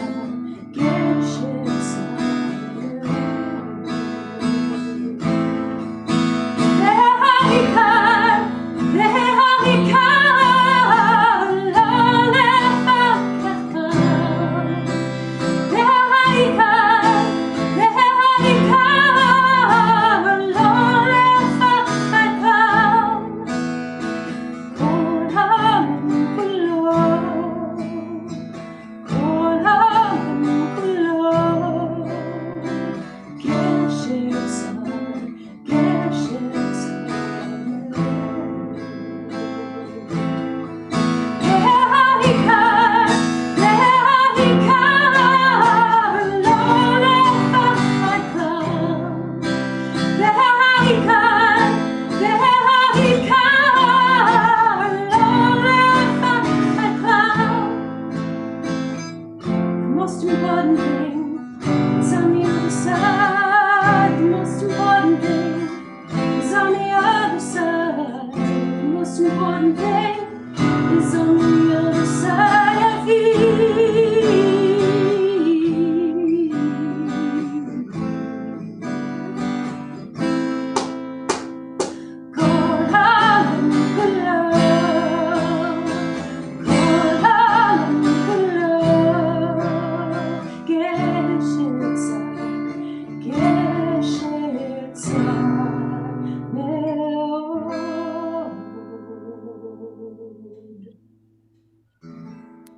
Gesher Tzar Ma'od.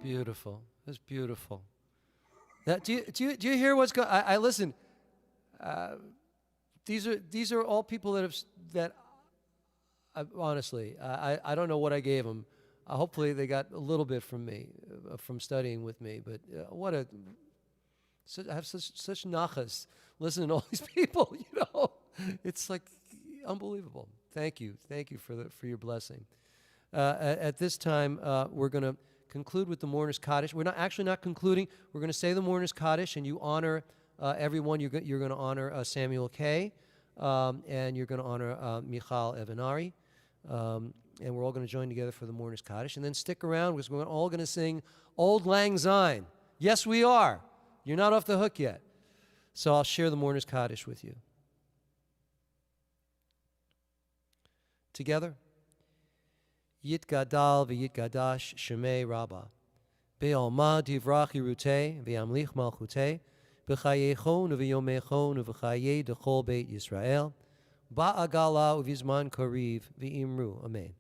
Beautiful. That's beautiful. That, do you hear what's going? I listen. These are all people that honestly I don't know what I gave them. Hopefully they got a little bit from me from studying with me. But I have such nachas listening to all these people. It's like unbelievable. Thank you for your blessing. At this time, we're going to conclude with the Mourner's Kaddish. We're not concluding. We're going to say the Mourner's Kaddish, and you honor everyone. You're going to honor Samuel K. And you're going to honor Michal Evanari. And we're all going to join together for the Mourner's Kaddish. And then stick around because we're all going to sing Old Lang Syne. Yes, we are. You're not off the hook yet. So I'll share the Mourner's Kaddish with you. Together. Yitgadal v'yitgadash shemei Rabbah. Be'alma divrach yiruteh v'yamlich malchuteh. B'chayechon v'yomechon v'chayeh dechol beit Yisrael. Ba'agala uvizman kariv v'imru. Amen.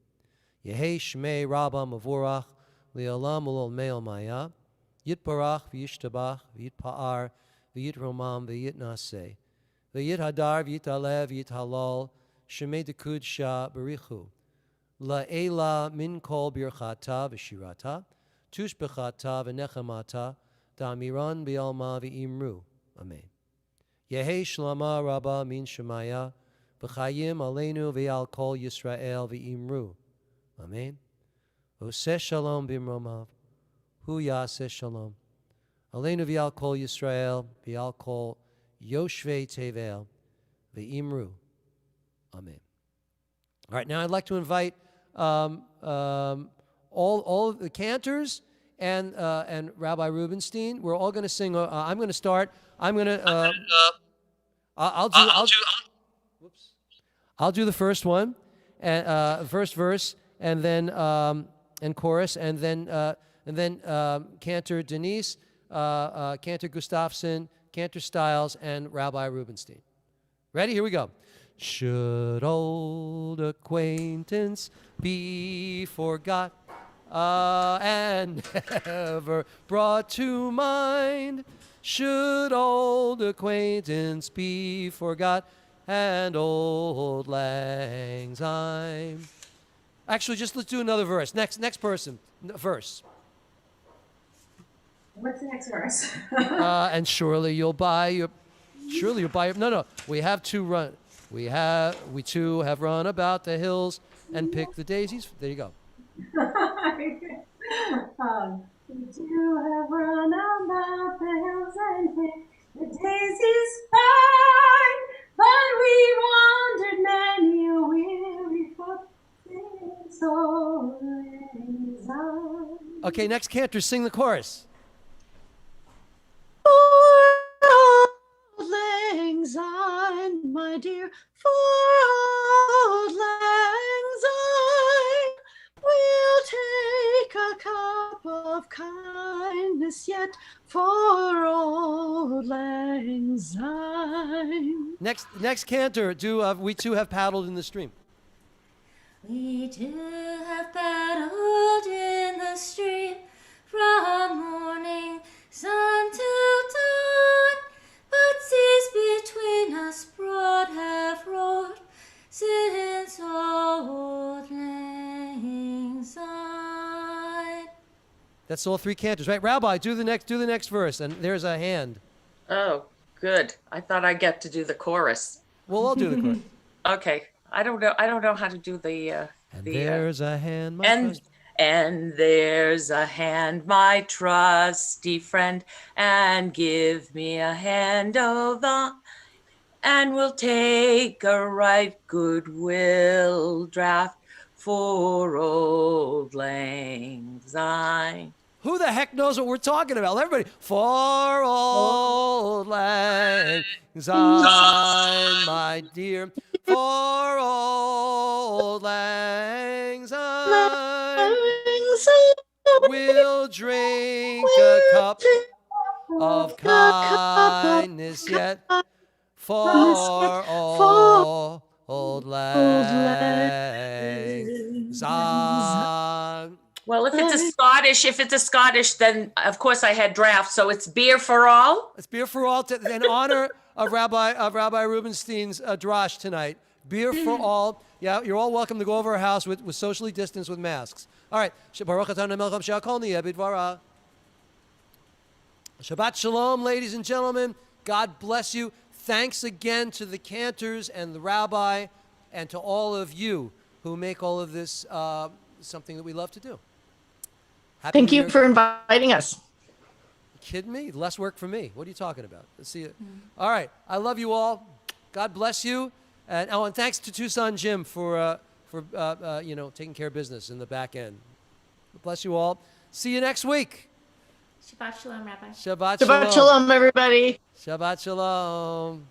Yehei shmei Rabbah mavorach li'alam ulol me'al maya. Yitbarach v'yishtabach v'yitpa'ar v'yitromam v'yitnaseh. V'yithadar v'yitalev v'yithalal shemei dekud sha barichu. La'ela min kol birchata v'shirata. Tushbechata v'nechamata. Damiran bi'alma v'imru. Amen. Yehei shlama Rabbah min shemaya. V'chayim aleinu v'yal kol Yisrael v'imru. Amen. Oseh shalom b'imromav. Hu yaseh shalom. Aleinu v'yal kol Yisrael v'yal kol Yoshvei Tevel v'imru. Amen. All right, now I'd like to invite all of the cantors and Rabbi Rubenstein. We're all going to sing. I'm going to start. I'm going to. I'll do the first one, and first verse, and then and chorus, and then Cantor Denise, Cantor Gustafson, Cantor Stiles, and Rabbi Rubenstein. Ready? Here we go. Should old acquaintance be forgot and never brought to mind? Should old acquaintance be forgot and old lang syne? Actually, just let's do another verse. Next person, verse. What's the next verse? And surely you'll buy your. No. We have two run. We too have run about the hills and picked the daisies. There you go. We too have run about the hills and picked the daisies fine, but we wandered many a weary foot since old lang syne. Okay, next cantor, sing the chorus. Old lang syne, my dear, for old lang syne, we'll take a cup of kindness yet for old lang syne. Next cantor, we too have paddled in the stream. We too have paddled in the stream from morning sun till dawn, but seas between us broad have rolled since old lang syne. That's all three cantors, right? Rabbi, do the next verse, and there's a hand. Oh, good. I thought I get to do the chorus. Well, I'll do the chorus. Okay. I don't know how to do the And there's a hand, my and trusty. and there's a hand, my trusty friend, and give me a hand over, and we'll take a right goodwill draft for old lang syne. Who the heck knows what we're talking about? Everybody, for old lang syne, my dear, for old lang syne, we'll drink a cup of kindness yet for old lang syne. Well, if it's a Scottish, then of course I had draft. So it's beer for all. It's beer for all in honor of Rabbi Rubenstein's drash tonight. Beer for all. Yeah, you're all welcome to go over our house with socially distanced with masks. All right. Shabbat Shalom, ladies and gentlemen. God bless you. Thanks again to the cantors and the rabbi and to all of you who make all of this something that we love to do. Happy Thank New you Year. for inviting us. Kidding me? Less work for me. What are you talking about? Let's see it. All right. I love you all. God bless you. And thanks to Tucson Jim for taking care of business in the back end. Bless you all. See you next week. Shabbat Shalom, Rabbi. Shabbat Shabbat shalom, everybody. Shabbat Shalom.